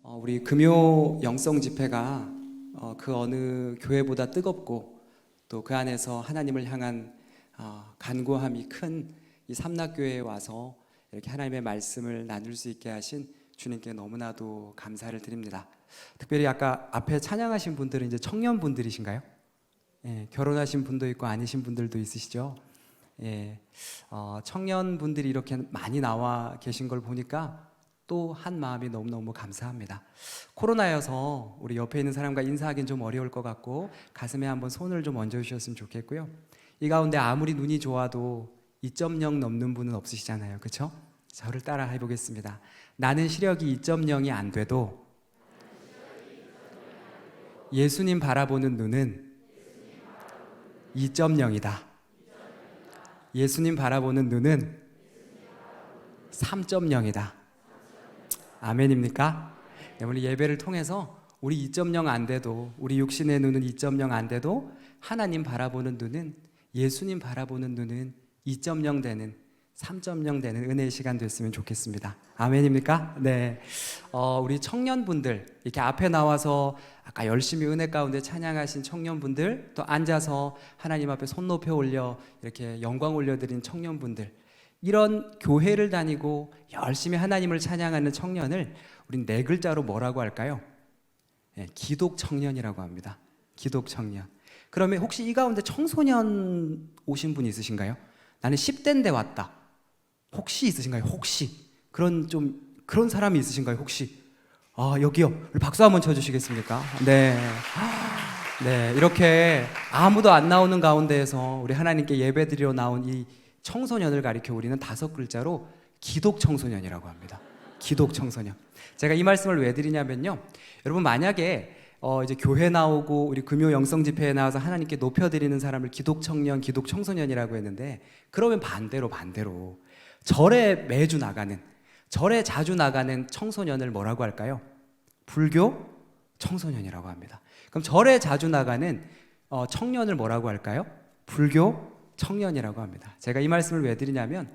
우리 금요 영성 집회가 그 어느 교회보다 뜨겁고 또 그 안에서 하나님을 향한 간구함이 큰 이 삼락교회에 와서 이렇게 하나님의 말씀을 나눌 수 있게 하신 주님께 너무나도 감사를 드립니다. 특별히 아까 앞에 찬양하신 분들은 이제 청년분들이신가요? 예, 결혼하신 분도 있고 아니신 분들도 있으시죠? 예, 청년분들이 이렇게 많이 나와 계신 걸 보니까 또 한 마음이 너무너무 감사합니다. 코로나여서 우리 옆에 있는 사람과 인사하기는 좀 어려울 것 같고 가슴에 한번 손을 좀 얹어주셨으면 좋겠고요. 이 가운데 아무리 눈이 좋아도 2.0 넘는 분은 없으시잖아요, 그렇죠? 저를 따라 해보겠습니다. 나는 시력이 2.0이 안 돼도 예수님 바라보는 눈은 2.0이다. 예수님 바라보는 눈은 3.0이다. 아멘입니까? 네, 오늘 예배를 통해서 우리 2.0 안 돼도, 우리 육신의 눈은 2.0 안 돼도 하나님 바라보는 눈은, 예수님 바라보는 눈은 2.0 되는, 3.0 되는 은혜의 시간 됐으면 좋겠습니다. 아멘입니까? 네. 우리 청년분들, 이렇게 앞에 나와서 아까 열심히 은혜 가운데 찬양하신 청년분들, 또 앉아서 하나님 앞에 손 높여 올려 이렇게 영광 올려드린 청년분들, 이런 교회를 다니고 열심히 하나님을 찬양하는 청년을 우린 네 글자로 뭐라고 할까요? 네, 기독청년이라고 합니다. 기독청년. 그러면 혹시 이 가운데 청소년 오신 분 있으신가요? 나는 10대인데 왔다. 혹시 있으신가요? 혹시 그런 사람이 있으신가요? 혹시? 여기요. 우리 박수 한번 쳐주시겠습니까? 네. 네, 이렇게 아무도 안 나오는 가운데에서 우리 하나님께 예배드리러 나온 이 청소년을 가리켜 우리는 5글자로 기독청소년이라고 합니다. 기독청소년. 제가 이 말씀을 왜 드리냐면요, 여러분 만약에 이제 교회 나오고 우리 금요 영성 집회에 나와서 하나님께 높여드리는 사람을 기독청년, 기독청소년이라고 했는데, 그러면 반대로 절에 매주 나가는, 절에 자주 나가는 청소년을 뭐라고 할까요? 불교 청소년이라고 합니다. 그럼 절에 자주 나가는 청년을 뭐라고 할까요? 불교 청년이라고 합니다. 제가 이 말씀을 왜 드리냐면,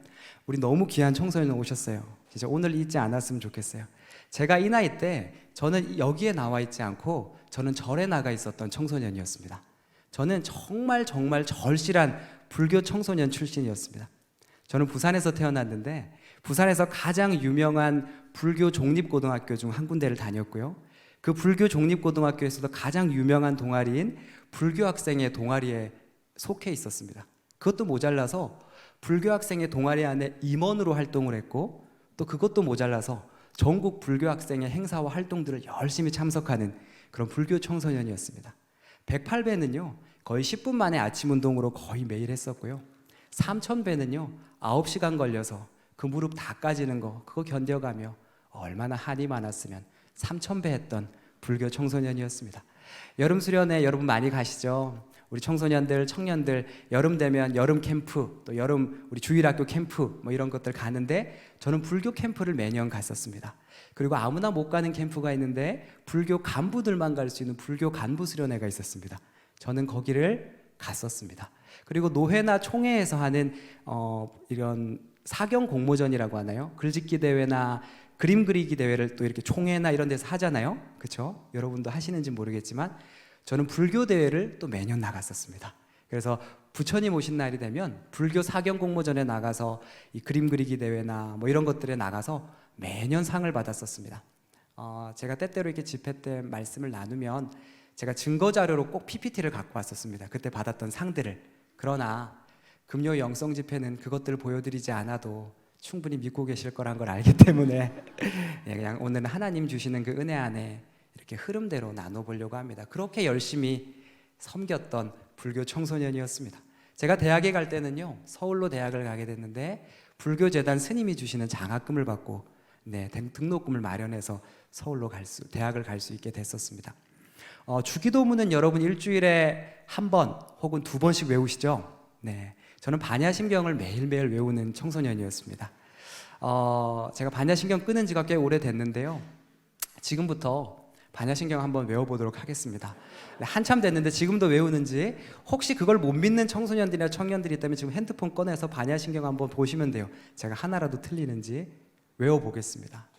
우리 너무 귀한 청소년 오셨어요. 진짜 오늘 잊지 않았으면 좋겠어요. 제가 이 나이 때 저는 여기에 나와 있지 않고 저는 절에 나가 있었던 청소년이었습니다. 저는 정말 절실한 불교 청소년 출신이었습니다. 저는 부산에서 태어났는데 부산에서 가장 유명한 불교 종립고등학교 중 한 군데를 다녔고요. 그 불교 종립고등학교에서도 가장 유명한 동아리인 불교 학생의 동아리에 속해 있었습니다. 그것도 모자라서 불교 학생의 동아리 안에 임원으로 활동을 했고, 또 그것도 모자라서 전국 불교 학생의 행사와 활동들을 열심히 참석하는 그런 불교 청소년이었습니다. 108배는요 거의 10분 만에 아침 운동으로 거의 매일 했었고요. 3000배는요 9시간 걸려서 그 무릎 다 까지는 거 그거 견뎌가며 얼마나 한이 많았으면 3000배 했던 불교 청소년이었습니다. 여름 수련회 여러분 많이 가시죠? 우리 청소년들, 청년들 여름 되면 여름 캠프, 또 여름 우리 주일학교 캠프 뭐 이런 것들 가는데, 저는 불교 캠프를 매년 갔었습니다. 그리고 아무나 못 가는 캠프가 있는데 불교 간부들만 갈 수 있는 불교 간부 수련회가 있었습니다. 저는 거기를 갔었습니다. 그리고 노회나 총회에서 하는 이런 사경 공모전이라고 하나요? 글짓기 대회나 그림 그리기 대회를 또 이렇게 총회나 이런 데서 하잖아요. 그렇죠? 여러분도 하시는지 모르겠지만 저는 불교 대회를 또 매년 나갔었습니다. 그래서 부처님 오신 날이 되면 불교 사경 공모전에 나가서 이 그림 그리기 대회나 뭐 이런 것들에 나가서 매년 상을 받았었습니다. 제가 때때로 이렇게 집회 때 말씀을 나누면 제가 증거 자료로 꼭 PPT를 갖고 왔었습니다. 그때 받았던 상들을. 그러나 금요 영성 집회는 그것들을 보여드리지 않아도 충분히 믿고 계실 거란 걸 알기 때문에 그냥 오늘은 하나님 주시는 그 은혜 안에 이렇게 흐름대로 나눠보려고 합니다. 그렇게 열심히 섬겼던 불교 청소년이었습니다. 제가 대학에 갈 때는요 서울로 대학을 가게 됐는데 불교재단 스님이 주시는 장학금을 받고 등록금을 마련해서 서울로 대학을 갈 수 있게 됐었습니다. 주기도문은 여러분 일주일에 한 번 혹은 2번씩 외우시죠? 네, 저는 반야심경을 매일매일 외우는 청소년이었습니다. 제가 반야심경 끊은 지가 꽤 오래됐는데요, 지금부터 반야신경 한번 외워보도록 하겠습니다. 네, 한참 됐는데 지금도 외우는지, 혹시 그걸 못 믿는 청소년들이나 청년들이 있다면 지금 핸드폰 꺼내서 반야신경 한번 보시면 돼요. 제가 하나라도 틀리는지 외워보겠습니다.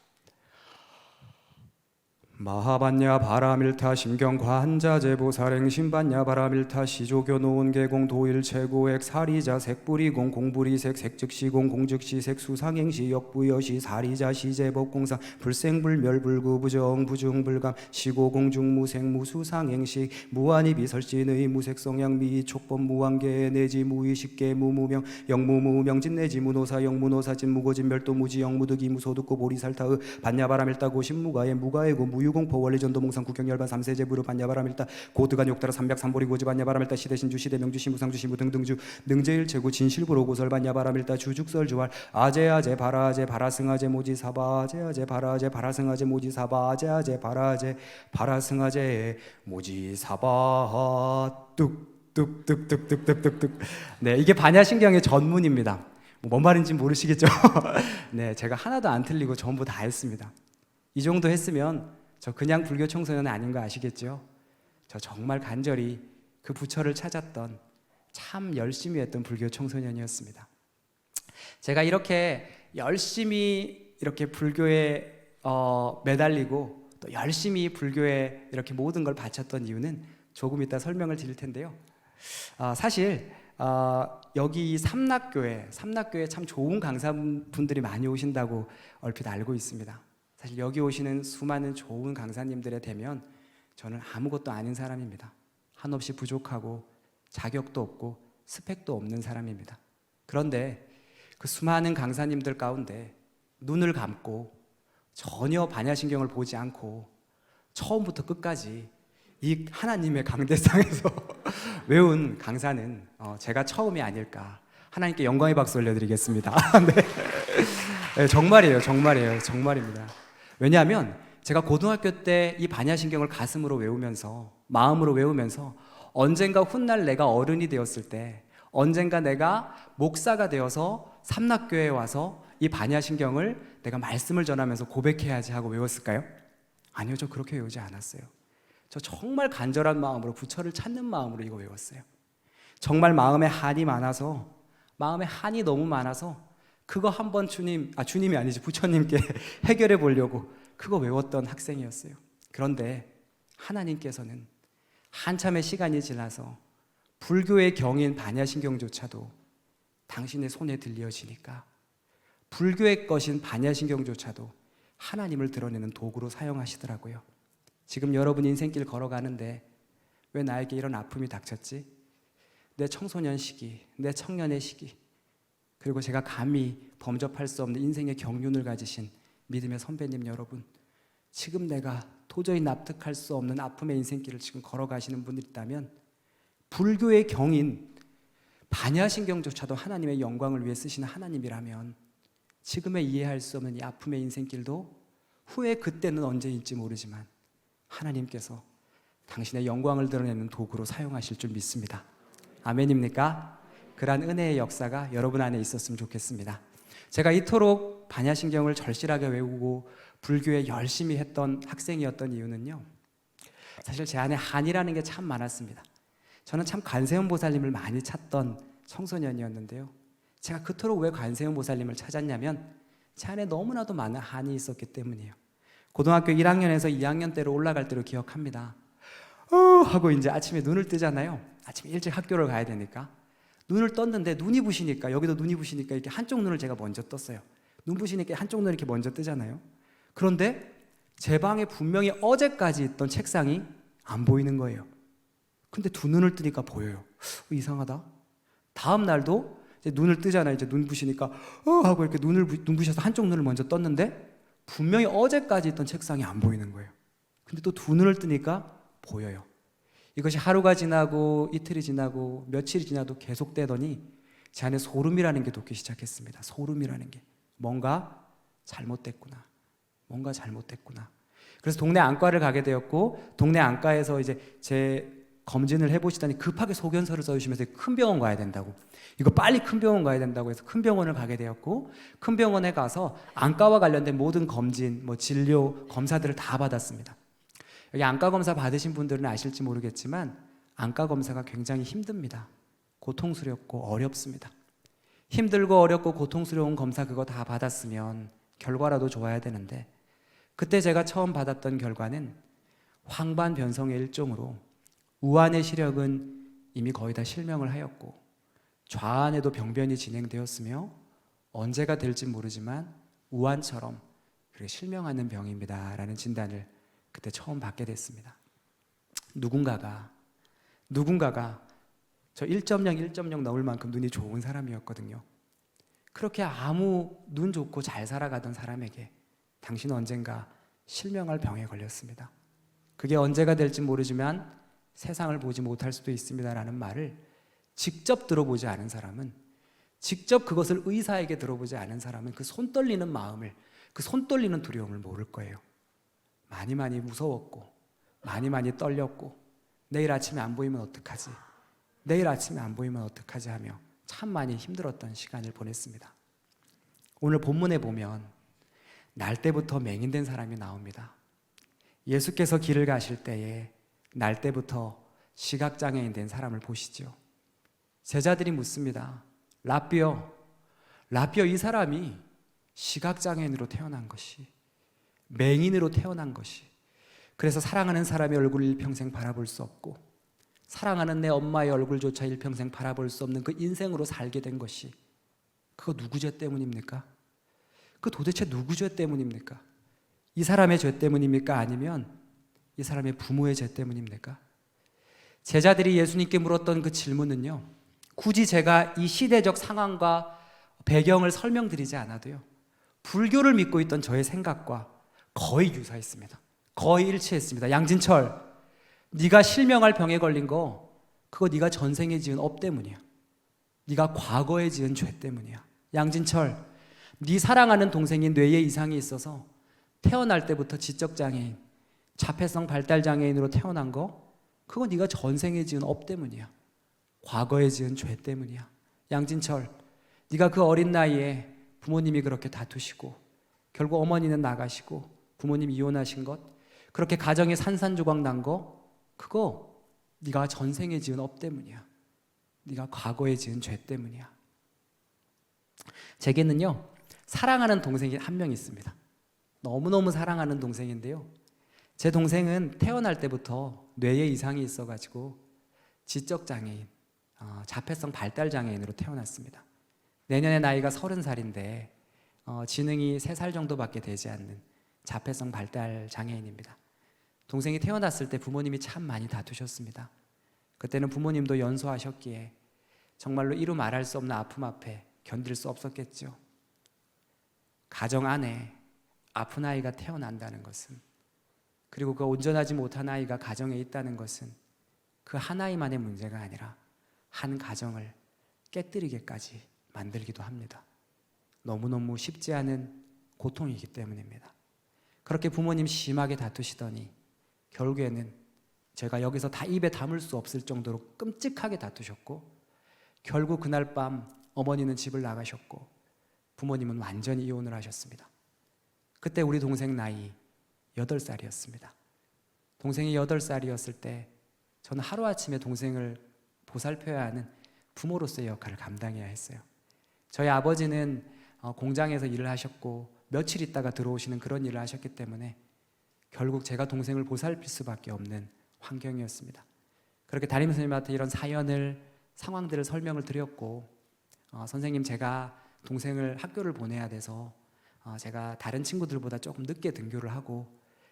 마하반야 바라밀타 심경관자제 보살행 신반야 바라밀타 시조교 노은계공 도일 최고액 사리자 색불이공 공불이색 색즉시공 공즉시색 수상행시 역부여시 사리자 시제법공상 불생불멸불구 부정 부중불감 시고공중 무색 무수상행식 무한이비 설진의 무색성양 미촉법 무한계 내지 무의식계 무무명 영무무명진 내지 무노사 영무노사진 무고진 멸도 무지 영무득이 무소득고 보리살타의 반야바라밀타 고신무가의 무가의고 유공포 원리전도 몽상 국경열반 삼세제 무료 반야바라밀타 고드간 욕따라 삼백삼보리 고지 반야바라밀타 시대신주 시대명주 신부상주 신부 등등주 능제일 최고 진실부로 고설 반야바라밀타 주죽설 주활 아제아제 바라제 바라승아제 모지사바 아제아제 바라제 바라승아제 모지사바 아제아제 바라제 바라승아제 모지사바 뚝뚝뚝뚝뚝뚝뚝. 네, 이게 반야신경의 전문입니다. 뭔 말인지 모르시겠죠? 네, 제가 하나도 안 틀리고 전부 다 했습니다. 이 정도 했으면 저 그냥 불교 청소년 아닌 거 아시겠죠? 저 정말 간절히 그 부처를 찾았던, 참 열심히 했던 불교 청소년이었습니다. 제가 이렇게 열심히 이렇게 불교에 매달리고 또 열심히 불교에 이렇게 모든 걸 바쳤던 이유는 조금 이따 설명을 드릴 텐데요. 사실 여기 삼락교에 참 좋은 강사분들이 많이 오신다고 얼핏 알고 있습니다. 사실 여기 오시는 수많은 좋은 강사님들에 대면 저는 아무것도 아닌 사람입니다. 한없이 부족하고 자격도 없고 스펙도 없는 사람입니다. 그런데 그 수많은 강사님들 가운데 눈을 감고 전혀 반야신경을 보지 않고 처음부터 끝까지 이 하나님의 강대상에서 외운 강사는 제가 처음이 아닐까. 하나님께 영광의 박수 올려드리겠습니다. 네. 네, 정말입니다. 왜냐하면 제가 고등학교 때 이 반야신경을 가슴으로 외우면서, 마음으로 외우면서 언젠가 훗날 내가 어른이 되었을 때, 언젠가 내가 목사가 되어서 삼락교회에 와서 이 반야신경을 내가 말씀을 전하면서 고백해야지 하고 외웠을까요? 아니요, 저 그렇게 외우지 않았어요. 저 정말 간절한 마음으로, 부처를 찾는 마음으로 이거 외웠어요. 정말 마음에 한이 너무 많아서 그거 한번 주님이 아니지 부처님께 해결해 보려고 그거 외웠던 학생이었어요. 그런데 하나님께서는 한참의 시간이 지나서 불교의 경인 반야신경조차도 당신의 손에 들려지니까 불교의 것인 반야신경조차도 하나님을 드러내는 도구로 사용하시더라고요. 지금 여러분 인생길 걸어가는데 왜 나에게 이런 아픔이 닥쳤지? 내 청소년 시기, 내 청년의 시기, 그리고 제가 감히 범접할 수 없는 인생의 경륜을 가지신 믿음의 선배님 여러분, 지금 내가 도저히 납득할 수 없는 아픔의 인생길을 지금 걸어가시는 분들 있다면 불교의 경인 반야신경조차도 하나님의 영광을 위해 쓰시는 하나님이라면 지금의 이해할 수 없는 이 아픔의 인생길도 후에 그때는 언제일지 모르지만 하나님께서 당신의 영광을 드러내는 도구로 사용하실 줄 믿습니다. 아멘입니까? 그러한 은혜의 역사가 여러분 안에 있었으면 좋겠습니다. 제가 이토록 반야신경을 절실하게 외우고 불교에 열심히 했던 학생이었던 이유는요, 사실 제 안에 한이라는 게 참 많았습니다. 저는 참 관세음 보살님을 많이 찾던 청소년이었는데요, 제가 그토록 왜 관세음 보살님을 찾았냐면 제 안에 너무나도 많은 한이 있었기 때문이에요. 고등학교 1학년에서 2학년 때로 올라갈 때로 기억합니다. 하고 이제 아침에 눈을 뜨잖아요. 아침에 일찍 학교를 가야 되니까 눈을 떴는데 눈이 부시니까, 여기도 눈이 부시니까 이렇게 한쪽 눈을 제가 먼저 떴어요. 눈 부시니까 한쪽 눈을 이렇게 먼저 뜨잖아요. 그런데 제 방에 분명히 어제까지 있던 책상이 안 보이는 거예요. 근데 두 눈을 뜨니까 보여요. 이상하다. 다음 날도 이제 눈을 뜨잖아요. 이제 눈 부시니까 하고 이렇게 눈 부셔서 한쪽 눈을 먼저 떴는데 분명히 어제까지 있던 책상이 안 보이는 거예요. 근데 또 두 눈을 뜨니까 보여요. 이것이 하루가 지나고 이틀이 지나고 며칠이 지나도 계속되더니 제 안에 소름이라는 게 돋기 시작했습니다. 소름이라는 게 뭔가 잘못됐구나. 그래서 동네 안과를 가게 되었고, 동네 안과에서 이제 제 검진을 해보시다니 급하게 소견서를 써주시면서 큰 병원 가야 된다고, 이거 빨리 큰 병원 가야 된다고 해서 큰 병원을 가게 되었고, 큰 병원에 가서 안과와 관련된 모든 검진, 진료, 검사들을 다 받았습니다. 여기 안과 검사 받으신 분들은 아실지 모르겠지만 안과 검사가 굉장히 힘듭니다. 고통스럽고 어렵습니다. 힘들고 어렵고 고통스러운 검사 그거 다 받았으면 결과라도 좋아야 되는데, 그때 제가 처음 받았던 결과는 황반변성의 일종으로 우한의 시력은 이미 거의 다 실명을 하였고 좌안에도 병변이 진행되었으며 언제가 될지 모르지만 우한처럼 그렇게 실명하는 병입니다 라는 진단을 그때 처음 받게 됐습니다. 누군가가 저 1.0 넣을 만큼 눈이 좋은 사람이었거든요. 그렇게 아무 눈 좋고 잘 살아가던 사람에게 당신은 언젠가 실명할 병에 걸렸습니다. 그게 언제가 될지 모르지만 세상을 보지 못할 수도 있습니다라는 말을 직접 들어보지 않은 사람은, 직접 그것을 의사에게 들어보지 않은 사람은 그 손 떨리는 마음을, 그 손 떨리는 두려움을 모를 거예요. 많이 무서웠고 많이 떨렸고 내일 아침에 안 보이면 어떡하지? 내일 아침에 안 보이면 어떡하지? 하며 참 많이 힘들었던 시간을 보냈습니다. 오늘 본문에 보면 날 때부터 맹인된 사람이 나옵니다. 예수께서 길을 가실 때에 날 때부터 시각장애인 된 사람을 보시죠. 제자들이 묻습니다. 라삐어, 이 사람이 시각장애인으로 태어난 것이, 맹인으로 태어난 것이, 그래서 사랑하는 사람의 얼굴을 일평생 바라볼 수 없고 사랑하는 내 엄마의 얼굴조차 일평생 바라볼 수 없는 그 인생으로 살게 된 것이, 그거 누구 죄 때문입니까? 그 도대체 누구 죄 때문입니까? 이 사람의 죄 때문입니까? 아니면 이 사람의 부모의 죄 때문입니까? 제자들이 예수님께 물었던 그 질문은요, 굳이 제가 이 시대적 상황과 배경을 설명드리지 않아도요, 불교를 믿고 있던 저의 생각과 거의 유사했습니다. 거의 일치했습니다. 양진철, 네가 실명할 병에 걸린 거 그거 네가 전생에 지은 업 때문이야. 네가 과거에 지은 죄 때문이야. 양진철, 네 사랑하는 동생이 뇌에 이상이 있어서 태어날 때부터 지적장애인, 자폐성 발달장애인으로 태어난 거 그거 네가 전생에 지은 업 때문이야. 과거에 지은 죄 때문이야. 양진철, 네가 그 어린 나이에 부모님이 그렇게 다투시고 결국 어머니는 나가시고 부모님 이혼하신 것, 그렇게 가정에 산산조각 난 거 그거 네가 전생에 지은 업 때문이야. 네가 과거에 지은 죄 때문이야. 제게는요, 사랑하는 동생이 한 명 있습니다. 너무너무 사랑하는 동생인데요, 제 동생은 태어날 때부터 뇌에 이상이 있어가지고 지적장애인, 자폐성 발달장애인으로 태어났습니다. 내년에 나이가 30살인데 지능이 3살 정도밖에 되지 않는 자폐성 발달장애인입니다. 동생이 태어났을 때 부모님이 참 많이 다투셨습니다. 그때는 부모님도 연소하셨기에 정말로 이루 말할 수 없는 아픔 앞에 견딜 수 없었겠죠. 가정 안에 아픈 아이가 태어난다는 것은, 그리고 그 온전하지 못한 아이가 가정에 있다는 것은 그 한 아이만의 문제가 아니라 한 가정을 깨뜨리게까지 만들기도 합니다. 너무너무 쉽지 않은 고통이기 때문입니다. 그렇게 부모님 심하게 다투시더니 결국에는 제가 여기서 다 입에 담을 수 없을 정도로 끔찍하게 다투셨고, 결국 그날 밤 어머니는 집을 나가셨고 부모님은 완전히 이혼을 하셨습니다. 그때 우리 동생 나이 8살이었습니다. 동생이 8살이었을 때 저는 하루아침에 동생을 보살펴야 하는 부모로서의 역할을 감당해야 했어요. 저희 아버지는 공장에서 일을 하셨고 며칠 있다가 들어오시는 그런 일을 하셨기 때문에 결국 제가 동생을 보살필 수밖에 없는 환경이었습니다. 그렇게 담임 선생님한테 이런 사연을, 상황들을 설명을 드렸고, 선생님 제가 동생을 학교를 보내야 돼서 제가 다른 친구들보다 조금 늦게 등교를 하고,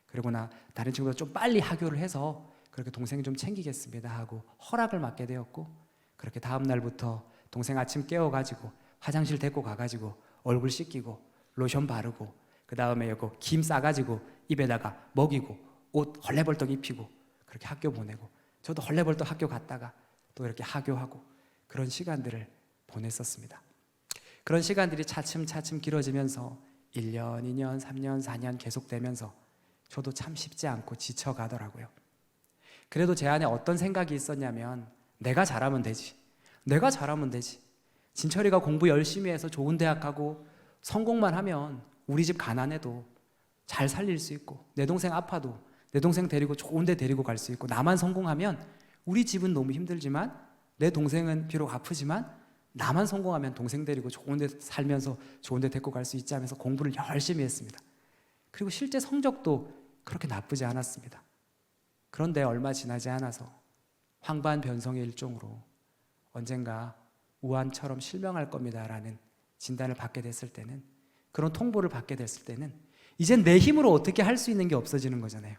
그리고 다른 친구보다 좀 빨리 하교를 해서 그렇게 동생 좀 챙기겠습니다 하고 허락을 받게 되었고, 그렇게 다음 날부터 동생 아침 깨워가지고 화장실 데리고 가가지고 얼굴 씻기고 로션 바르고 그 다음에 요거 김 싸가지고 입에다가 먹이고 옷 헐레벌떡 입히고 그렇게 학교 보내고, 저도 헐레벌떡 학교 갔다가 또 이렇게 하교하고 그런 시간들을 보냈었습니다. 그런 시간들이 차츰차츰 길어지면서 1년, 2년, 3년, 4년 계속되면서 저도 참 쉽지 않고 지쳐가더라고요. 그래도 제 안에 어떤 생각이 있었냐면, 내가 잘하면 되지. 진철이가 공부 열심히 해서 좋은 대학 가고 성공만 하면 우리 집 가난해도 잘 살릴 수 있고, 내 동생 아파도 내 동생 데리고 좋은 데 데리고 갈 수 있고, 나만 성공하면 우리 집은 너무 힘들지만 내 동생은 비록 아프지만 나만 성공하면 동생 데리고 좋은 데 살면서 좋은 데 데리고 갈 수 있지 하면서 공부를 열심히 했습니다. 그리고 실제 성적도 그렇게 나쁘지 않았습니다. 그런데 얼마 지나지 않아서 황반변성의 일종으로 언젠가 우한처럼 실명할 겁니다라는 진단을 받게 됐을 때는, 그런 통보를 받게 됐을 때는 이젠 내 힘으로 어떻게 할 수 있는 게 없어지는 거잖아요.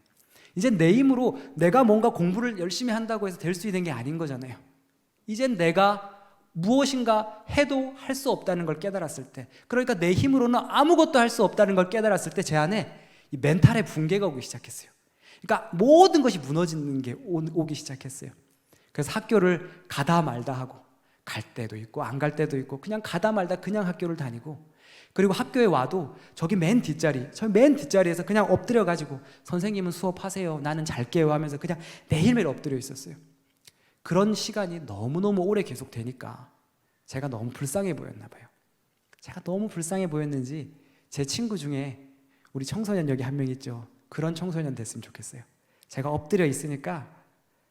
이젠 내 힘으로 내가 뭔가 공부를 열심히 한다고 해서 될 수 있는 게 아닌 거잖아요. 이젠 내가 무엇인가 해도 할 수 없다는 걸 깨달았을 때, 그러니까 내 힘으로는 아무것도 할 수 없다는 걸 깨달았을 때 제 안에 이 멘탈의 붕괴가 오기 시작했어요. 그러니까 모든 것이 무너지는 게 오기 시작했어요. 그래서 학교를 가다 말다 하고, 갈 때도 있고 안 갈 때도 있고, 그냥 가다 말다 그냥 학교를 다니고, 그리고 학교에 와도 저기 맨 뒷자리에서 그냥 엎드려 가지고 선생님은 수업하세요, 나는 잘게요 하면서 그냥 매일매일 엎드려 있었어요. 그런 시간이 너무너무 오래 계속되니까 제가 너무 불쌍해 보였나 봐요. 제가 너무 불쌍해 보였는지 제 친구 중에 우리 청소년 여기 한 명 있죠. 그런 청소년 됐으면 좋겠어요. 제가 엎드려 있으니까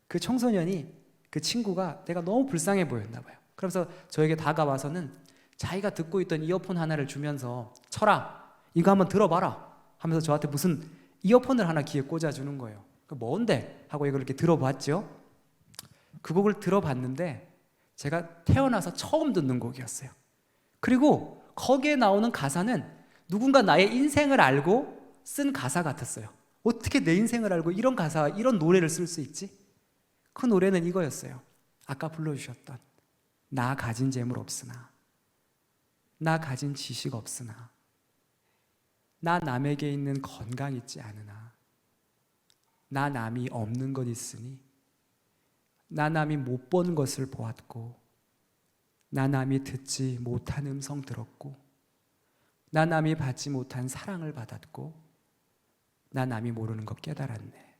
그 청소년이, 그 친구가 내가 너무 불쌍해 보였나 봐요. 그래서 저에게 다가와서는 자기가 듣고 있던 이어폰 하나를 주면서, 철아, 이거 한번 들어봐라 하면서 저한테 무슨 이어폰을 하나 귀에 꽂아주는 거예요. 뭔데? 하고 이걸 이렇게 들어봤죠. 그 곡을 들어봤는데 제가 태어나서 처음 듣는 곡이었어요. 그리고 거기에 나오는 가사는 누군가 나의 인생을 알고 쓴 가사 같았어요. 어떻게 내 인생을 알고 이런 가사, 이런 노래를 쓸 수 있지? 그 노래는 이거였어요. 아까 불러주셨던 나 가진 재물 없으나, 나 가진 지식 없으나, 나 남에게 있는 건강 있지 않으나, 나 남이 없는 것 있으니, 나 남이 못 본 것을 보았고, 나 남이 듣지 못한 음성 들었고, 나 남이 받지 못한 사랑을 받았고, 나 남이 모르는 것 깨달았네.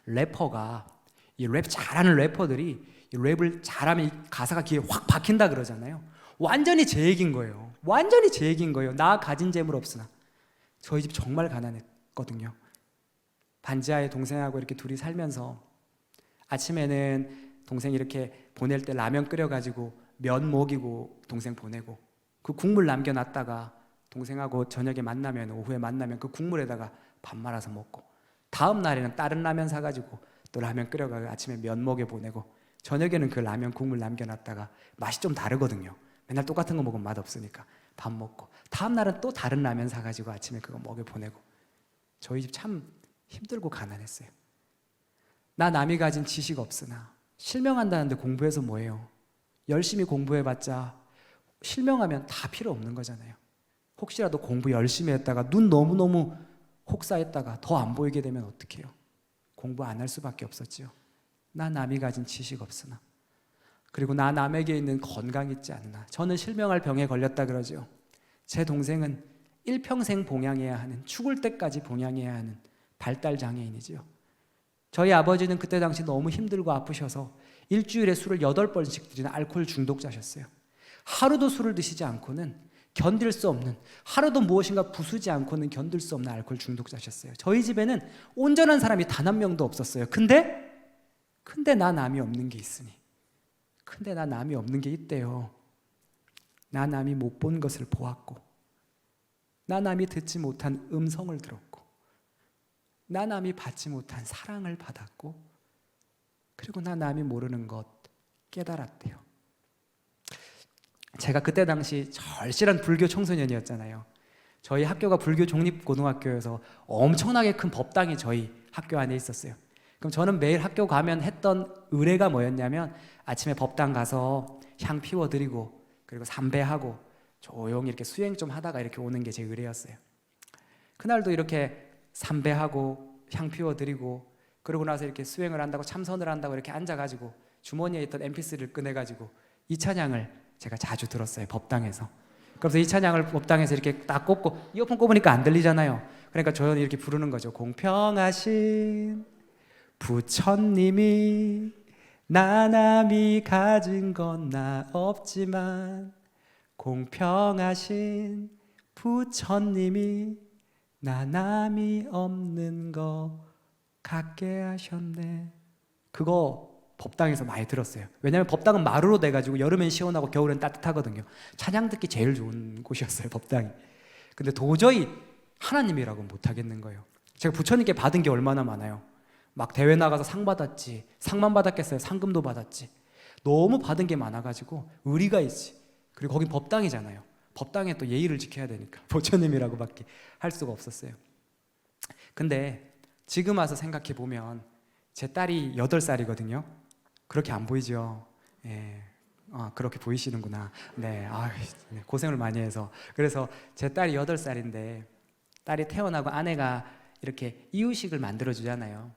래퍼가, 이 랩 잘하는 래퍼들이 이 랩을 잘하면 이 가사가 귀에 확 박힌다 그러잖아요. 완전히 제 얘기인 거예요. 완전히 제 얘기인 거예요. 나 가진 재물 없으나. 저희 집 정말 가난했거든요. 반지하에 동생하고 이렇게 둘이 살면서 아침에는 동생이 이렇게 보낼 때 라면 끓여가지고 면 먹이고 동생 보내고, 그 국물 남겨놨다가 동생하고 저녁에 만나면, 오후에 만나면 그 국물에다가 밥 말아서 먹고, 다음 날에는 다른 라면 사가지고 또 라면 끓여가지고 아침에 면 먹여 보내고, 저녁에는 그 라면 국물 남겨놨다가 맛이 좀 다르거든요. 맨날 똑같은 거 먹으면 맛없으니까 밥 먹고, 다음 날은 또 다른 라면 사가지고 아침에 그거 먹여 보내고. 저희 집 참 힘들고 가난했어요. 나 남이 가진 지식 없으나. 실명한다는데 공부해서 뭐예요? 열심히 공부해봤자 실명하면 다 필요 없는 거잖아요. 혹시라도 공부 열심히 했다가 눈 너무너무 혹사했다가 더 안 보이게 되면 어떡해요? 공부 안 할 수밖에 없었지요. 나 남이 가진 지식 없으나. 그리고 나 남에게 있는 건강 있지 않나. 저는 실명할 병에 걸렸다 그러죠. 제 동생은 일평생 봉양해야 하는, 죽을 때까지 봉양해야 하는 발달 장애인이지요. 저희 아버지는 그때 당시 너무 힘들고 아프셔서 일주일에 술을 8번씩 드리는 알코올 중독자셨어요. 하루도 술을 드시지 않고는 견딜 수 없는, 하루도 무엇인가 부수지 않고는 견딜 수 없는 알코올 중독자셨어요. 저희 집에는 온전한 사람이 단 한 명도 없었어요. 근데 나 남이 없는 게 있으니. 근데 나 남이 없는 게 있대요. 나 남이 못 본 것을 보았고, 나 남이 듣지 못한 음성을 들었고, 나 남이 받지 못한 사랑을 받았고, 그리고 나 남이 모르는 것 깨달았대요. 제가 그때 당시 절실한 불교 청소년이었잖아요. 저희 학교가 불교 종립고등학교여서 엄청나게 큰 법당이 저희 학교 안에 있었어요. 그럼 저는 매일 학교 가면 했던 의례가 뭐였냐면, 아침에 법당 가서 향 피워드리고, 그리고 삼배하고 조용히 이렇게 수행 좀 하다가 이렇게 오는 게 제 의례였어요. 그날도 이렇게 삼배하고 향 피워드리고, 그러고 나서 이렇게 수행을 한다고, 참선을 한다고 이렇게 앉아가지고 주머니에 있던 MP3를 꺼내가지고 이 찬양을 제가 자주 들었어요, 법당에서. 그래서 이 찬양을 법당에서 이렇게 딱 꽂고, 이어폰 꼽으니까 안 들리잖아요. 그러니까 저는 이렇게 부르는 거죠. 공평하신 부처님이 나 남이 가진 건 나 없지만, 공평하신 부처님이 나 남이 없는 거 갖게 하셨네. 그거 법당에서 많이 들었어요. 왜냐하면 법당은 마루로 돼가지고 여름엔 시원하고 겨울엔 따뜻하거든요. 찬양 듣기 제일 좋은 곳이었어요, 법당이. 근데 도저히 하나님이라고 못하겠는 거예요. 제가 부처님께 받은 게 얼마나 많아요. 막 대회 나가서 상 받았지. 상만 받았겠어요. 상금도 받았지. 너무 받은 게 많아가지고 의리가 있지. 그리고 거긴 법당이잖아요. 법당에 또 예의를 지켜야 되니까 부처님이라고밖에 할 수가 없었어요. 근데 지금 와서 생각해 보면 제 딸이 8살이거든요. 그렇게 안 보이죠? 예. 그렇게 보이시는구나. 네. 고생을 많이 해서. 그래서 제 딸이 8살인데 딸이 태어나고 아내가 이렇게 이유식을 만들어 주잖아요.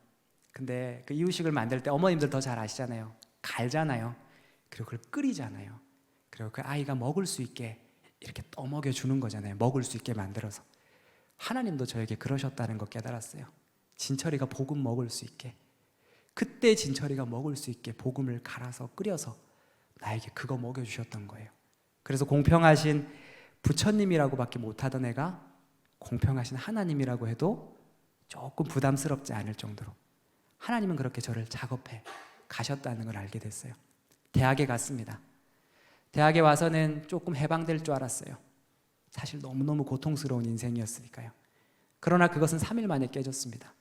근데 그 이유식을 만들 때 어머님들 더 잘 아시잖아요. 갈잖아요. 그리고 그걸 끓이잖아요. 그리고 그 아이가 먹을 수 있게 이렇게 떠먹여 주는 거잖아요. 먹을 수 있게 만들어서. 하나님도 저에게 그러셨다는 거 깨달았어요. 진철이가 복음 먹을 수 있게. 그때 진철이가 먹을 수 있게 복음을 갈아서 끓여서 나에게 그거 먹여주셨던 거예요. 그래서 공평하신 부처님이라고밖에 못하던 애가 공평하신 하나님이라고 해도 조금 부담스럽지 않을 정도로 하나님은 그렇게 저를 작업해 가셨다는 걸 알게 됐어요. 대학에 갔습니다. 대학에 와서는 조금 해방될 줄 알았어요. 사실 너무너무 고통스러운 인생이었으니까요. 그러나 그것은 3일 만에 깨졌습니다.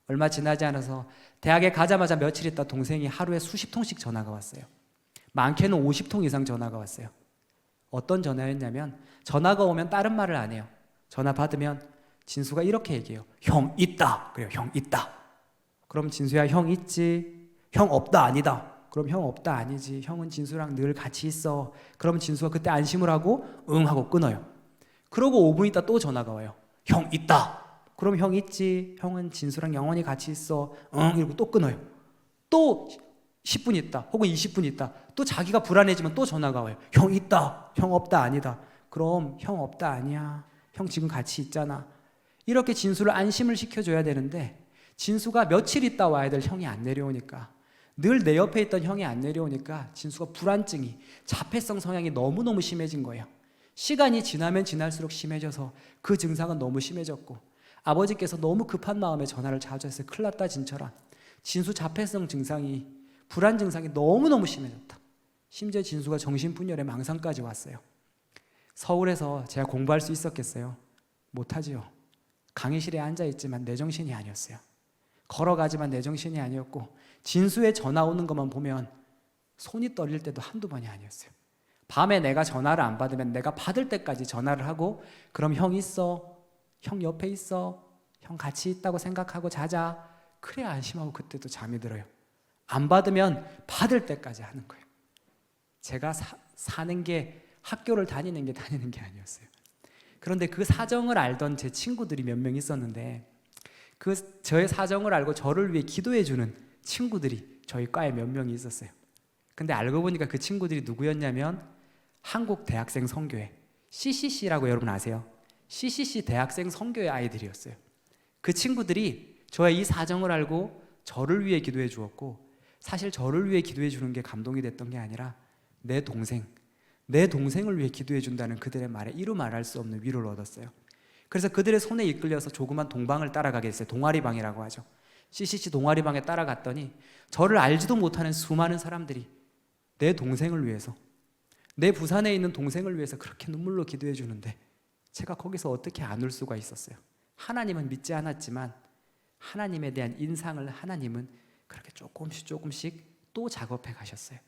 얼마 지나지 않아서 대학에 가자마자 며칠 있다 동생이 하루에 수십 통씩 전화가 왔어요. 많게는 50통 이상 전화가 왔어요. 어떤 전화였냐면 전화가 오면 다른 말을 안 해요. 전화 받으면 진수가 이렇게 얘기해요. 형 있다. 그래요. 형 있다. 그럼 진수야 형 있지. 형 없다 아니다. 그럼 형 없다 아니지. 형은 진수랑 늘 같이 있어. 그러면 진수가 그때 안심을 하고 응 하고 끊어요. 그러고 5분 있다 또 전화가 와요. 형 있다. 그럼 형 있지. 형은 진수랑 영원히 같이 있어. 응 이러고 또 끊어요. 또 10분 있다 혹은 20분 있다 또 자기가 불안해지면 또 전화가 와요. 형 있다. 형 없다 아니다. 그럼 형 없다 아니야. 형 지금 같이 있잖아. 이렇게 진수를 안심을 시켜줘야 되는데 진수가 며칠 있다 와야 될 형이 안 내려오니까 늘 내 옆에 있던 형이 안 내려오니까 진수가 불안증이 자폐성 성향이 너무너무 심해진 거예요. 시간이 지나면 지날수록 심해져서 그 증상은 너무 심해졌고 아버지께서 너무 급한 마음에 전화를 자주 했어요. 큰일 났다 진철아. 진수 자폐성 증상이 불안 증상이 너무너무 심해졌다. 심지어 진수가 정신분열에 망상까지 왔어요. 서울에서 제가 공부할 수 있었겠어요? 못하지요. 강의실에 앉아있지만 내 정신이 아니었어요. 걸어가지만 내 정신이 아니었고 진수의 전화 오는 것만 보면 손이 떨릴 때도 한두 번이 아니었어요. 밤에 내가 전화를 안 받으면 내가 받을 때까지 전화를 하고 그럼 형 있어? 형 옆에 있어? 형 같이 있다고 생각하고 자자. 그래야 안심하고 그때도 잠이 들어요. 안 받으면 받을 때까지 하는 거예요. 제가 사는 게 학교를 다니는 게 아니었어요. 그런데 그 사정을 알던 제 친구들이 몇 명 있었는데 저의 사정을 알고 저를 위해 기도해 주는 친구들이 저희 과에 몇 명이 있었어요. 근데 알고 보니까 그 친구들이 누구였냐면 한국 대학생 선교회 CCC라고 여러분 아세요? CCC 대학생 선교회 아이들이었어요. 그 친구들이 저의 이 사정을 알고 저를 위해 기도해 주었고 사실 저를 위해 기도해 주는 게 감동이 됐던 게 아니라 내 동생을 위해 기도해 준다는 그들의 말에 이루 말할 수 없는 위로를 얻었어요. 그래서 그들의 손에 이끌려서 조그만 동방을 따라가게 됐어요. 동아리방이라고 하죠. CCC 동아리방에 따라갔더니 저를 알지도 못하는 수많은 사람들이 내 동생을 위해서 내 부산에 있는 동생을 위해서 그렇게 눈물로 기도해 주는데 제가 거기서 어떻게 안 울 수가 있었어요. 하나님은 믿지 않았지만 하나님에 대한 인상을 하나님은 그렇게 조금씩 또 작업해 가셨어요.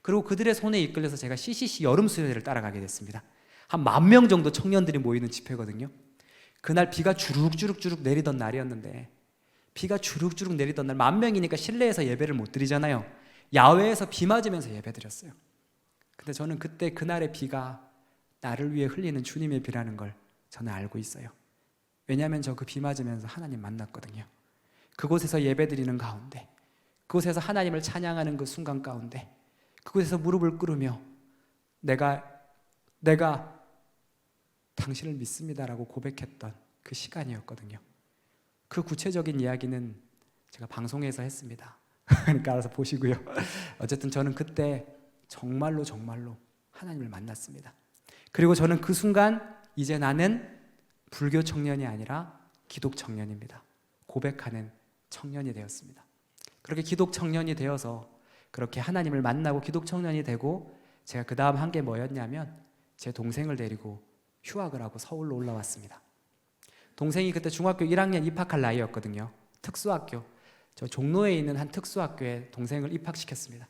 그리고 그들의 손에 이끌려서 제가 CCC 여름수련회를 따라가게 됐습니다. 한 10,000명 정도 청년들이 모이는 집회거든요. 그날 비가 주룩주룩 내리던 날이었는데 비가 주룩주룩 내리던 날 10,000명이니까 실내에서 예배를 못 드리잖아요. 야외에서 비 맞으면서 예배 드렸어요. 근데 저는 그때 그날의 비가 나를 위해 흘리는 주님의 비라는 걸 저는 알고 있어요. 왜냐하면 저 그 비 맞으면서 하나님 만났거든요. 그곳에서 예배 드리는 가운데 그곳에서 하나님을 찬양하는 그 순간 가운데 그곳에서 무릎을 꿇으며 내가 당신을 믿습니다라고 고백했던 그 시간이었거든요. 그 구체적인 이야기는 제가 방송에서 했습니다. 그러니까 알아서 보시고요. 어쨌든 저는 그때 정말로 하나님을 만났습니다. 그리고 저는 그 순간 이제 나는 불교 청년이 아니라 기독 청년입니다. 고백하는 청년이 되었습니다. 그렇게 기독 청년이 되어서 그렇게 하나님을 만나고 기독 청년이 되고 제가 그 다음 한 게 뭐였냐면 제 동생을 데리고 휴학을 하고 서울로 올라왔습니다. 동생이 그때 중학교 1학년 입학할 나이였거든요. 특수학교, 저 종로에 있는 한 특수학교에 동생을 입학시켰습니다.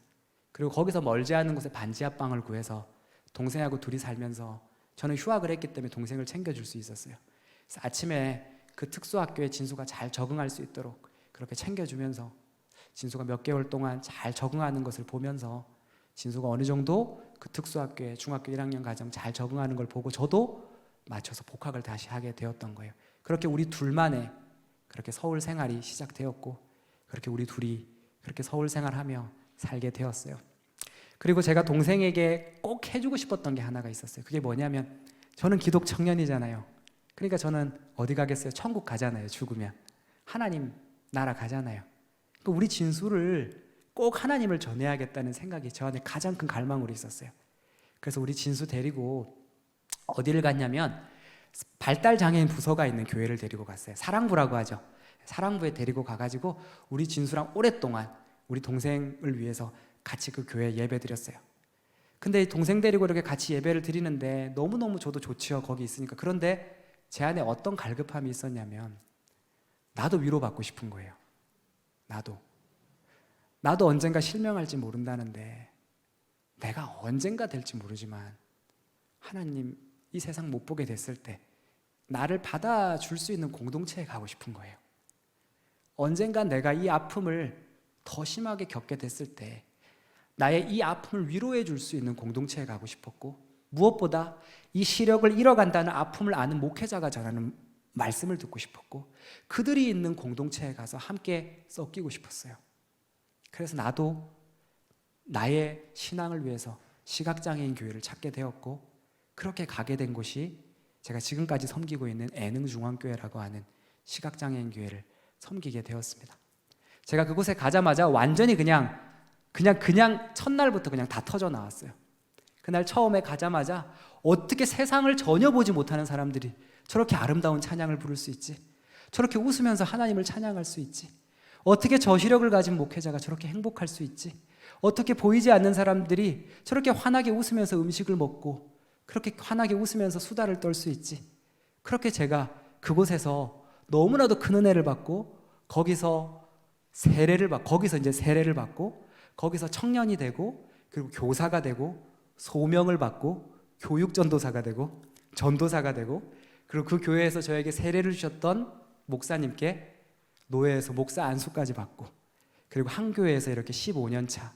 그리고 거기서 멀지 않은 곳에 반지하방을 구해서 동생하고 둘이 살면서 저는 휴학을 했기 때문에 동생을 챙겨줄 수 있었어요. 그래서 아침에 그 특수학교에 진수가 잘 적응할 수 있도록 그렇게 챙겨주면서 진수가 몇 개월 동안 잘 적응하는 것을 보면서 진수가 어느 정도 그 특수학교에 중학교 1학년 과정 잘 적응하는 걸 보고 저도 맞춰서 복학을 다시 하게 되었던 거예요. 그렇게 우리 둘만의 그렇게 서울 생활이 시작되었고 그렇게 우리 둘이 그렇게 서울 생활하며 살게 되었어요. 그리고 제가 동생에게 꼭 해주고 싶었던 게 하나가 있었어요. 그게 뭐냐면 저는 기독 청년이잖아요. 그러니까 저는 어디 가겠어요? 천국 가잖아요. 죽으면 하나님 나라 가잖아요. 그러니까 우리 진수를 꼭 하나님을 전해야겠다는 생각이 저 안에 가장 큰 갈망으로 있었어요. 그래서 우리 진수 데리고 어디를 갔냐면 발달장애인 부서가 있는 교회를 데리고 갔어요. 사랑부라고 하죠. 사랑부에 데리고 가가지고 우리 진수랑 오랫동안 우리 동생을 위해서 같이 그 교회에 예배 드렸어요. 근데 동생 데리고 이렇게 같이 예배를 드리는데 너무너무 저도 좋지요. 거기 있으니까. 그런데 제 안에 어떤 갈급함이 있었냐면 나도 위로받고 싶은 거예요. 나도 언젠가 실명할지 모른다는데 내가 언젠가 될지 모르지만 하나님 이 세상 못 보게 됐을 때 나를 받아줄 수 있는 공동체에 가고 싶은 거예요. 언젠가 내가 이 아픔을 더 심하게 겪게 됐을 때 나의 이 아픔을 위로해 줄 수 있는 공동체에 가고 싶었고 무엇보다 이 시력을 잃어간다는 아픔을 아는 목회자가 전하는 말씀을 듣고 싶었고 그들이 있는 공동체에 가서 함께 섞이고 싶었어요. 그래서 나도 나의 신앙을 위해서 시각장애인 교회를 찾게 되었고 그렇게 가게 된 곳이 제가 지금까지 섬기고 있는 애능중앙교회라고 하는 시각장애인 교회를 섬기게 되었습니다. 제가 그곳에 가자마자 완전히 그냥 첫날부터 그냥 다 터져 나왔어요. 그날 처음에 가자마자 어떻게 세상을 전혀 보지 못하는 사람들이 저렇게 아름다운 찬양을 부를 수 있지? 저렇게 웃으면서 하나님을 찬양할 수 있지? 어떻게 저시력을 가진 목회자가 저렇게 행복할 수 있지? 어떻게 보이지 않는 사람들이 저렇게 환하게 웃으면서 음식을 먹고 그렇게 환하게 웃으면서 수다를 떨 수 있지? 그렇게 제가 그곳에서 너무나도 큰 은혜를 받고 거기서 이제 세례를 받고 거기서 청년이 되고 그리고 교사가 되고 소명을 받고 교육전도사가 되고 전도사가 되고 그리고 그 교회에서 저에게 세례를 주셨던 목사님께 노예에서 목사 안수까지 받고 그리고 한 교회에서 이렇게 15년 차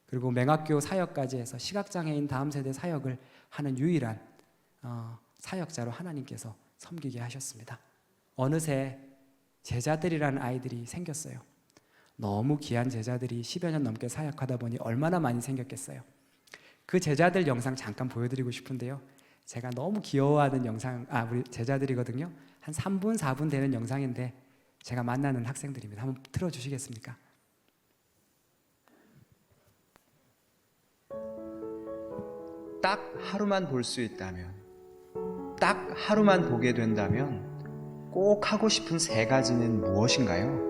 그리고 맹학교 사역까지 해서 시각장애인 다음 세대 사역을 하는 유일한 사역자로 하나님께서 섬기게 하셨습니다. 어느새 제자들이라는 아이들이 생겼어요. 너무 귀한 제자들이 10여 년 넘게 사역하다 보니 얼마나 많이 생겼겠어요. 그 제자들 영상 잠깐 보여드리고 싶은데요. 제가 너무 귀여워하는 영상, 우리 제자들이거든요. 한 3분, 4분 되는 영상인데 제가 만나는 학생들입니다. 한번 틀어주시겠습니까? 딱 하루만 볼 수 있다면, 딱 하루만 보게 된다면 꼭 하고 싶은 3가지는 무엇인가요?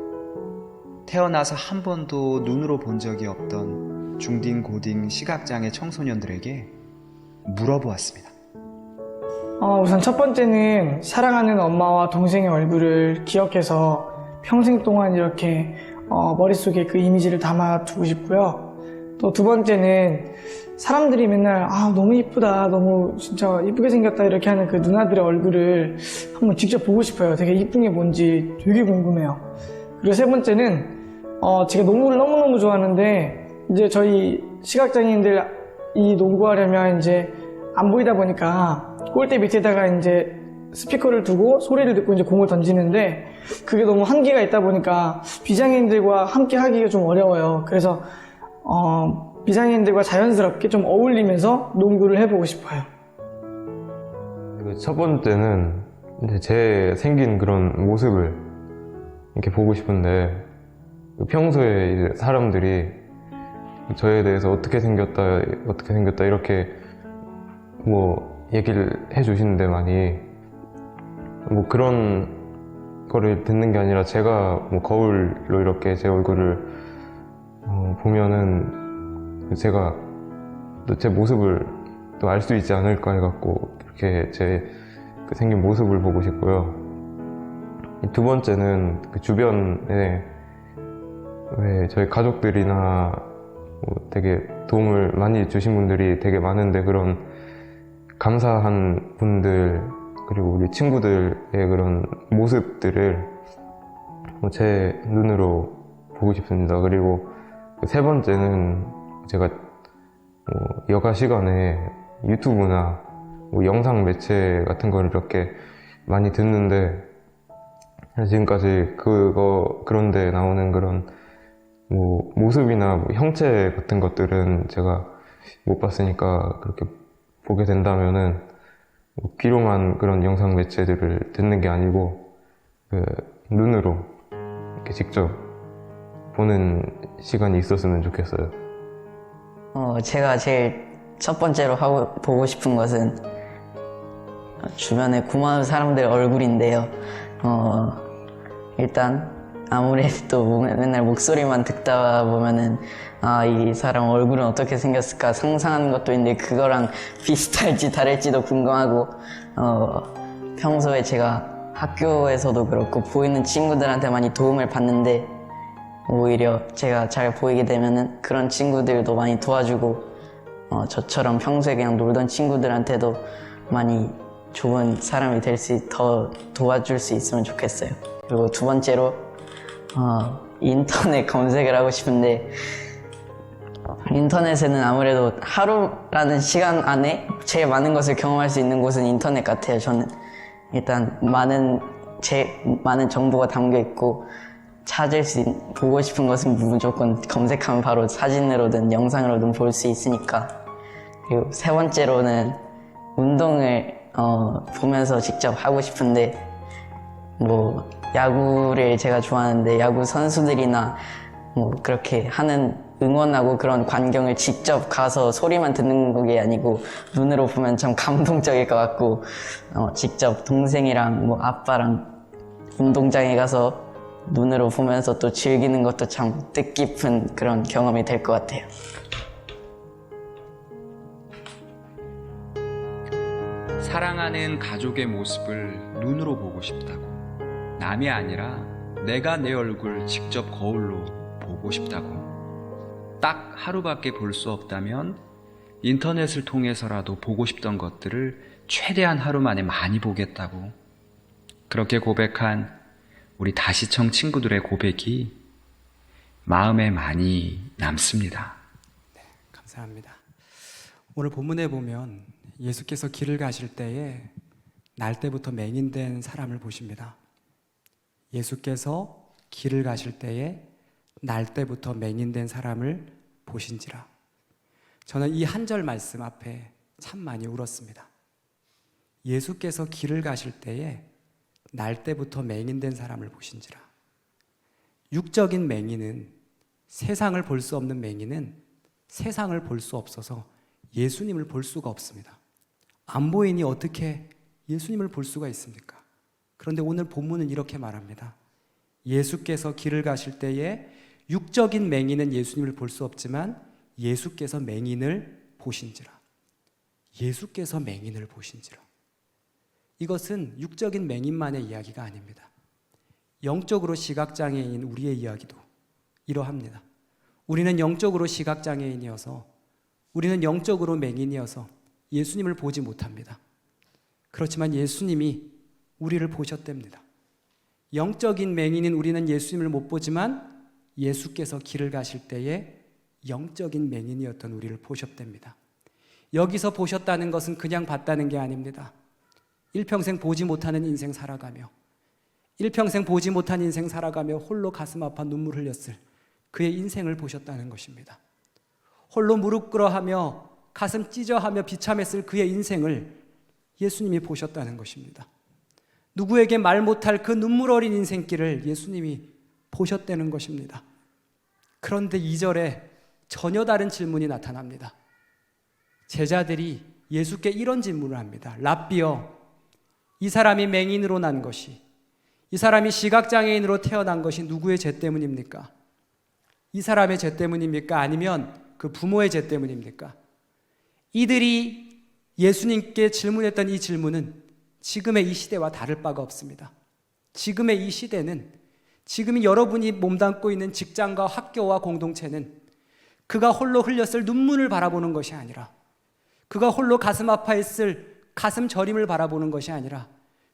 태어나서 한 번도 눈으로 본 적이 없던 중딩, 고딩, 시각장애 청소년들에게 물어보았습니다. 우선 첫 번째는 사랑하는 엄마와 동생의 얼굴을 기억해서 평생 동안 이렇게 머릿속에 그 이미지를 담아두고 싶고요. 또 두 번째는 사람들이 맨날 너무 이쁘다, 너무 진짜 이쁘게 생겼다 이렇게 하는 그 누나들의 얼굴을 한번 직접 보고 싶어요. 되게 이쁜 게 뭔지 되게 궁금해요. 그리고 세 번째는 제가 농구를 너무너무 좋아하는데 이제 저희 시각장애인들 이 농구하려면 이제 안 보이다 보니까 골대 밑에다가 이제 스피커를 두고 소리를 듣고 이제 공을 던지는데 그게 너무 한계가 있다 보니까 비장애인들과 함께 하기가 좀 어려워요. 그래서 비장애인들과 자연스럽게 좀 어울리면서 농구를 해보고 싶어요. 첫 번째는 이제 제 생긴 그런 모습을 이렇게 보고 싶은데 평소에 이제 사람들이 저에 대해서 어떻게 생겼다 이렇게 뭐 얘기를 해주시는데 많이 뭐 그런 거를 듣는 게 아니라 제가 뭐 거울로 이렇게 제 얼굴을 보면은 제가 또 제 모습을 또 알 수 있지 않을까 해갖고 이렇게 제 그 생긴 모습을 보고 싶고요. 두 번째는 그 주변에 왜 저희 가족들이나 뭐 되게 도움을 많이 주신 분들이 되게 많은데 그런 감사한 분들 그리고 우리 친구들의 그런 모습들을 제 눈으로 보고 싶습니다. 그리고 세 번째는 제가 여가 시간에 유튜브나 뭐 영상 매체 같은 걸 이렇게 많이 듣는데 지금까지 그런 데 나오는 그런 뭐 모습이나 뭐 형체 같은 것들은 제가 못 봤으니까 그렇게 보게 된다면은 뭐 귀로만 그런 영상 매체들을 듣는 게 아니고 그 눈으로 이렇게 직접 보는 시간이 있었으면 좋겠어요. 제가 제일 첫 번째로 보고 싶은 것은 주변에 고마운 사람들 얼굴인데요. 일단 아무래도 맨날 목소리만 듣다 보면은 이 사람 얼굴은 어떻게 생겼을까 상상하는 것도 있는데 그거랑 비슷할지 다를지도 궁금하고 평소에 제가 학교에서도 그렇고 보이는 친구들한테 많이 도움을 받는데 오히려 제가 잘 보이게 되면은 그런 친구들도 많이 도와주고 저처럼 평소에 그냥 놀던 친구들한테도 많이 좋은 사람이 더 도와줄 수 있으면 좋겠어요. 그리고 두 번째로 인터넷 검색을 하고 싶은데 인터넷에는 아무래도 하루라는 시간 안에 제일 많은 것을 경험할 수 있는 곳은 인터넷 같아요. 저는 일단 많은 정보가 담겨 있고 보고 싶은 것은 무조건 검색하면 바로 사진으로든 영상으로든 볼 수 있으니까. 그리고 세 번째로는 운동을 보면서 직접 하고 싶은데 뭐 야구를 제가 좋아하는데 야구 선수들이나 뭐 그렇게 하는 응원하고 그런 광경을 직접 가서 소리만 듣는 게 아니고 눈으로 보면 참 감동적일 것 같고 직접 동생이랑 뭐 아빠랑 운동장에 가서 눈으로 보면서 또 즐기는 것도 참 뜻깊은 그런 경험이 될 것 같아요. 사랑하는 가족의 모습을 눈으로 보고 싶다고. 남이 아니라 내가 내 얼굴 직접 거울로 보고 싶다고. 딱 하루밖에 볼 수 없다면 인터넷을 통해서라도 보고 싶던 것들을 최대한 하루 만에 많이 보겠다고. 그렇게 고백한 우리 다시청 친구들의 고백이 마음에 많이 남습니다. 네, 감사합니다. 오늘 본문에 보면 예수께서 길을 가실 때에 날 때부터 맹인된 사람을 보십니다. 예수께서 길을 가실 때에 날 때부터 맹인된 사람을 보신지라. 저는 이 한 절 말씀 앞에 참 많이 울었습니다. 예수께서 길을 가실 때에 날 때부터 맹인된 사람을 보신지라. 육적인 맹인은 세상을 볼 수 없는 맹인은 세상을 볼 수 없어서 예수님을 볼 수가 없습니다. 안 보이니 어떻게 예수님을 볼 수가 있습니까? 그런데 오늘 본문은 이렇게 말합니다. 예수께서 길을 가실 때에 육적인 맹인은 예수님을 볼 수 없지만 예수께서 맹인을 보신지라. 예수께서 맹인을 보신지라. 이것은 육적인 맹인만의 이야기가 아닙니다. 영적으로 시각장애인 우리의 이야기도 이러합니다. 우리는 영적으로 시각장애인이어서 우리는 영적으로 맹인이어서 예수님을 보지 못합니다. 그렇지만 예수님이 우리를 보셨답니다. 영적인 맹인인 우리는 예수님을 못 보지만 예수께서 길을 가실 때에 영적인 맹인이었던 우리를 보셨답니다. 여기서 보셨다는 것은 그냥 봤다는 게 아닙니다. 일평생 보지 못하는 인생 살아가며 일평생 보지 못한 인생 살아가며 홀로 가슴 아파 눈물 흘렸을 그의 인생을 보셨다는 것입니다. 홀로 무릎 꿇어하며 가슴 찢어하며 비참했을 그의 인생을 예수님이 보셨다는 것입니다. 누구에게 말 못할 그 눈물 어린 인생길을 예수님이 보셨다는 것입니다. 그런데 2절에 전혀 다른 질문이 나타납니다. 제자들이 예수께 이런 질문을 합니다. 랍비여, 이 사람이 맹인으로 난 것이, 이 사람이 시각장애인으로 태어난 것이 누구의 죄 때문입니까? 이 사람의 죄 때문입니까? 아니면 그 부모의 죄 때문입니까? 이들이 예수님께 질문했던 이 질문은 지금의 이 시대와 다를 바가 없습니다. 지금의 이 시대는, 지금 여러분이 몸담고 있는 직장과 학교와 공동체는 그가 홀로 흘렸을 눈물을 바라보는 것이 아니라, 그가 홀로 가슴 아파했을 가슴 저림을 바라보는 것이 아니라,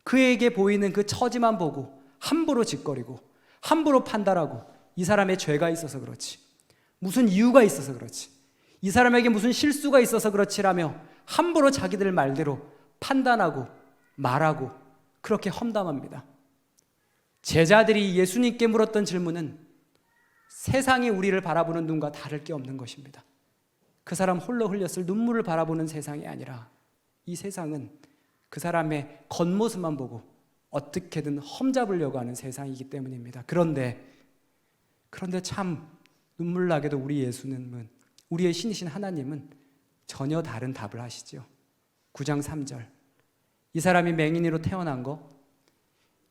그에게 보이는 그 처지만 보고 함부로 짓거리고 함부로 판단하고, 이 사람의 죄가 있어서 그렇지, 무슨 이유가 있어서 그렇지, 이 사람에게 무슨 실수가 있어서 그렇지라며 함부로 자기들 말대로 판단하고 말하고 그렇게 험담합니다. 제자들이 예수님께 물었던 질문은 세상이 우리를 바라보는 눈과 다를 게 없는 것입니다. 그 사람 홀로 흘렸을 눈물을 바라보는 세상이 아니라, 이 세상은 그 사람의 겉모습만 보고 어떻게든 험잡으려고 하는 세상이기 때문입니다. 그런데 참 눈물 나게도 우리 예수님은, 우리의 신이신 하나님은 전혀 다른 답을 하시죠. 9장 3절. 이 사람이 맹인으로 태어난 거,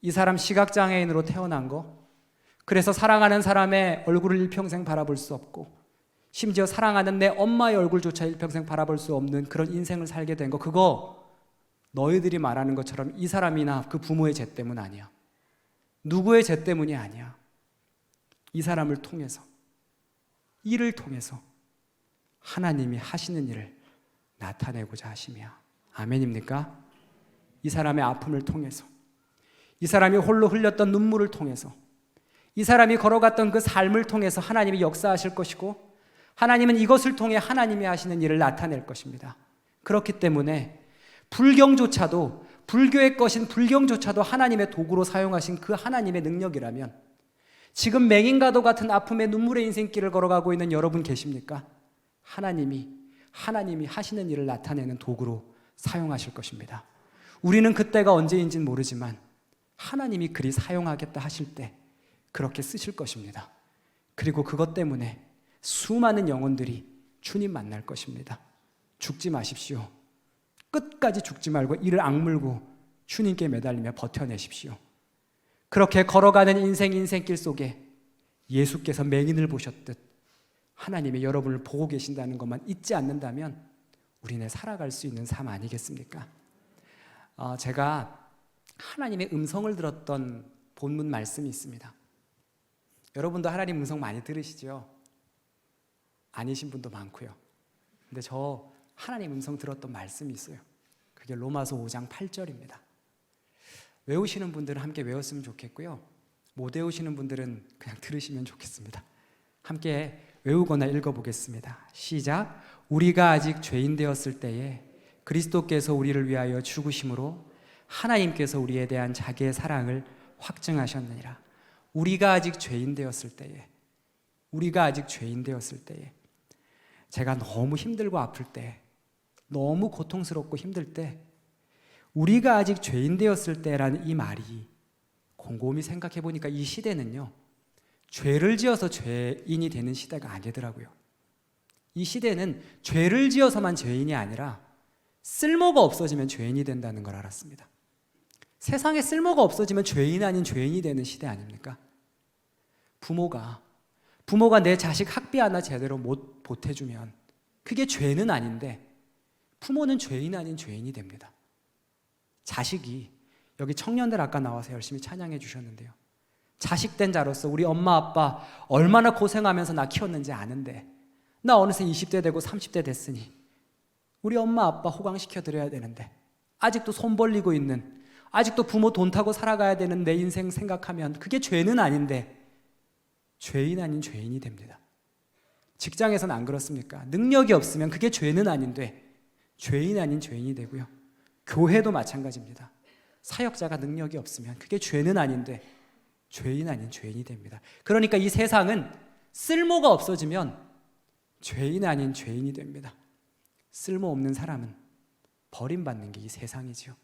이 사람 시각장애인으로 태어난 거, 그래서 사랑하는 사람의 얼굴을 일평생 바라볼 수 없고, 심지어 사랑하는 내 엄마의 얼굴조차 일평생 바라볼 수 없는 그런 인생을 살게 된 거, 그거 너희들이 말하는 것처럼 이 사람이나 그 부모의 죄 때문 아니야. 누구의 죄 때문이 아니야. 이 사람을 통해서, 이를 통해서 하나님이 하시는 일을 나타내고자 하심이야. 아멘입니까? 이 사람의 아픔을 통해서, 이 사람이 홀로 흘렸던 눈물을 통해서, 이 사람이 걸어갔던 그 삶을 통해서 하나님이 역사하실 것이고, 하나님은 이것을 통해 하나님이 하시는 일을 나타낼 것입니다. 그렇기 때문에 불경조차도, 불교의 것인 불경조차도 하나님의 도구로 사용하신 그 하나님의 능력이라면, 지금 맹인과도 같은 아픔의 눈물의 인생길을 걸어가고 있는 여러분 계십니까? 하나님이 하시는 일을 나타내는 도구로 사용하실 것입니다. 우리는 그때가 언제인지는 모르지만 하나님이 그리 사용하겠다 하실 때 그렇게 쓰실 것입니다. 그리고 그것 때문에 수많은 영혼들이 주님 만날 것입니다. 죽지 마십시오. 끝까지 죽지 말고 이를 악물고 주님께 매달리며 버텨내십시오. 그렇게 걸어가는 인생길 속에 예수께서 맹인을 보셨듯 하나님이 여러분을 보고 계신다는 것만 잊지 않는다면 우리는 살아갈 수 있는 삶 아니겠습니까? 제가 하나님의 음성을 들었던 본문 말씀이 있습니다. 여러분도 하나님 음성 많이 들으시죠? 아니신 분도 많고요. 근데 저 하나님 음성 들었던 말씀이 있어요. 그게 로마서 5장 8절입니다. 외우시는 분들은 함께 외웠으면 좋겠고요. 못 외우시는 분들은 그냥 들으시면 좋겠습니다. 함께 외우거나 읽어보겠습니다. 시작. 우리가 아직 죄인 되었을 때에 그리스도께서 우리를 위하여 죽으심으로 하나님께서 우리에 대한 자기의 사랑을 확증하셨느니라. 우리가 아직 죄인 되었을 때에, 제가 너무 힘들고 아플 때, 너무 고통스럽고 힘들 때, 우리가 아직 죄인 되었을 때라는 이 말이 곰곰이 생각해 보니까 이 시대는요, 죄를 지어서 죄인이 되는 시대가 아니더라고요. 이 시대는 죄를 지어서만 죄인이 아니라 쓸모가 없어지면 죄인이 된다는 걸 알았습니다. 세상에 쓸모가 없어지면 죄인 아닌 죄인이 되는 시대 아닙니까? 부모가 내 자식 학비 하나 제대로 못 보태주면 그게 죄는 아닌데 부모는 죄인 아닌 죄인이 됩니다. 자식이, 여기 청년들 아까 나와서 열심히 찬양해 주셨는데요, 자식된 자로서 우리 엄마 아빠 얼마나 고생하면서 나 키웠는지 아는데 나 어느새 20대 되고 30대 됐으니 우리 엄마 아빠 호강시켜 드려야 되는데 아직도 손 벌리고 있는, 아직도 부모 돈 타고 살아가야 되는 내 인생 생각하면 그게 죄는 아닌데 죄인 아닌 죄인이 됩니다. 직장에서는 안 그렇습니까? 능력이 없으면 그게 죄는 아닌데 죄인 아닌 죄인이 되고요. 교회도 마찬가지입니다. 사역자가 능력이 없으면 그게 죄는 아닌데 죄인 아닌 죄인이 됩니다. 그러니까 이 세상은 쓸모가 없어지면 죄인 아닌 죄인이 됩니다. 쓸모없는 사람은 버림받는 게 이 세상이죠.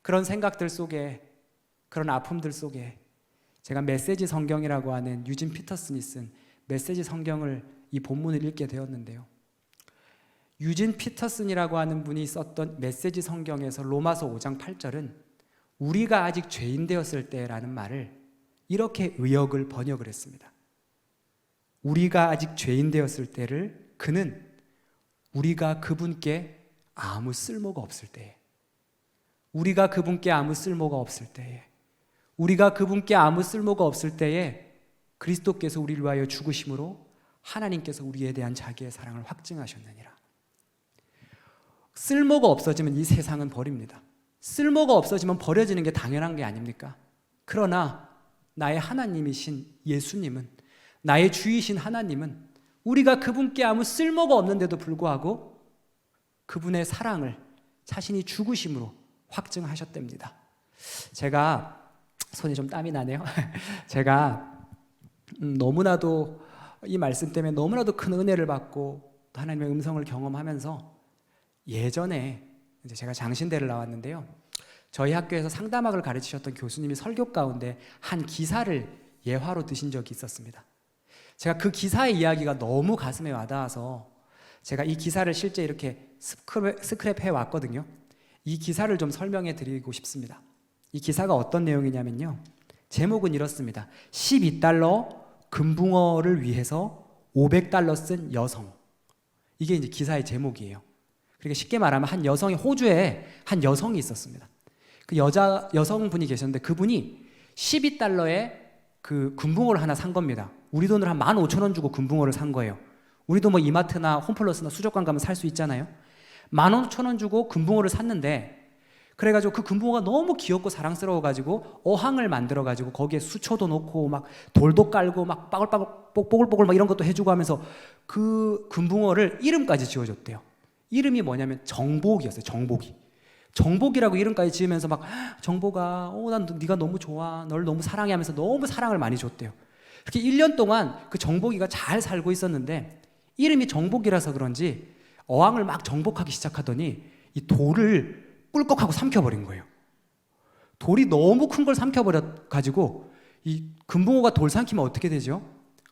그런 생각들 속에, 그런 아픔들 속에 제가 메시지 성경이라고 하는 유진 피터슨이 쓴 메시지 성경을, 이 본문을 읽게 되었는데요, 유진 피터슨이라고 하는 분이 썼던 메시지 성경에서 로마서 5장 8절은 우리가 아직 죄인 되었을 때라는 말을 이렇게 의역을 번역을 했습니다. 우리가 아직 죄인 되었을 때를 그는 우리가 그분께 아무 쓸모가 없을 때에, 우리가 그분께 아무 쓸모가 없을 때에, 우리가 그분께 아무 쓸모가 없을 때에 그리스도께서 우리를 위하여 죽으심으로 하나님께서 우리에 대한 자기의 사랑을 확증하셨느니라. 쓸모가 없어지면 이 세상은 버립니다. 쓸모가 없어지면 버려지는 게 당연한 게 아닙니까? 그러나 나의 하나님이신 예수님은, 나의 주이신 하나님은 우리가 그분께 아무 쓸모가 없는데도 불구하고 그분의 사랑을 자신이 죽으심으로 확증하셨답니다. 제가 손에 좀 땀이 나네요. 제가 너무나도 이 말씀 때문에 너무나도 큰 은혜를 받고 또 하나님의 음성을 경험하면서 예전에 이제 제가 장신대를 나왔는데요. 저희 학교에서 상담학을 가르치셨던 교수님이 설교 가운데 한 기사를 예화로 드신 적이 있었습니다. 제가 그 기사의 이야기가 너무 가슴에 와닿아서 제가 이 기사를 실제 이렇게 스크랩해 왔거든요. 이 기사를 좀 설명해 드리고 싶습니다. 이 기사가 어떤 내용이냐면요. 제목은 이렇습니다. 12달러 금붕어를 위해서 500달러 쓴 여성. 이게 이제 기사의 제목이에요. 그러니까 쉽게 말하면 한 여성이, 호주에 한 여성이 있었습니다. 그 여성분이 계셨는데 그분이 12달러에 그 금붕어를 하나 산 겁니다. 우리 돈으로 한 15,000원 주고 금붕어를 산 거예요. 우리도 뭐 이마트나 홈플러스나 수족관 가면 살 수 있잖아요. 15,000원 주고 금붕어를 샀는데, 그래가지고 그 금붕어가 너무 귀엽고 사랑스러워가지고 어항을 만들어가지고 거기에 수초도 놓고 막 돌도 깔고 막 빠글빠글 뽀글뽀글 막 이런 것도 해주고 하면서 그 금붕어를 이름까지 지어줬대요. 이름이 뭐냐면 정복이었어요. 정복이라고 이름까지 지으면서 막 정복아, 난 네가 너무 좋아, 널 너무 사랑해 하면서 너무 사랑을 많이 줬대요. 그렇게 1년 동안 그 정복이가 잘 살고 있었는데 이름이 정복이라서 그런지 어항을 막 정복하기 시작하더니 이 돌을 꿀꺽하고 삼켜버린 거예요. 돌이 너무 큰 걸 삼켜버려가지고 이 금붕어가 돌 삼키면 어떻게 되죠?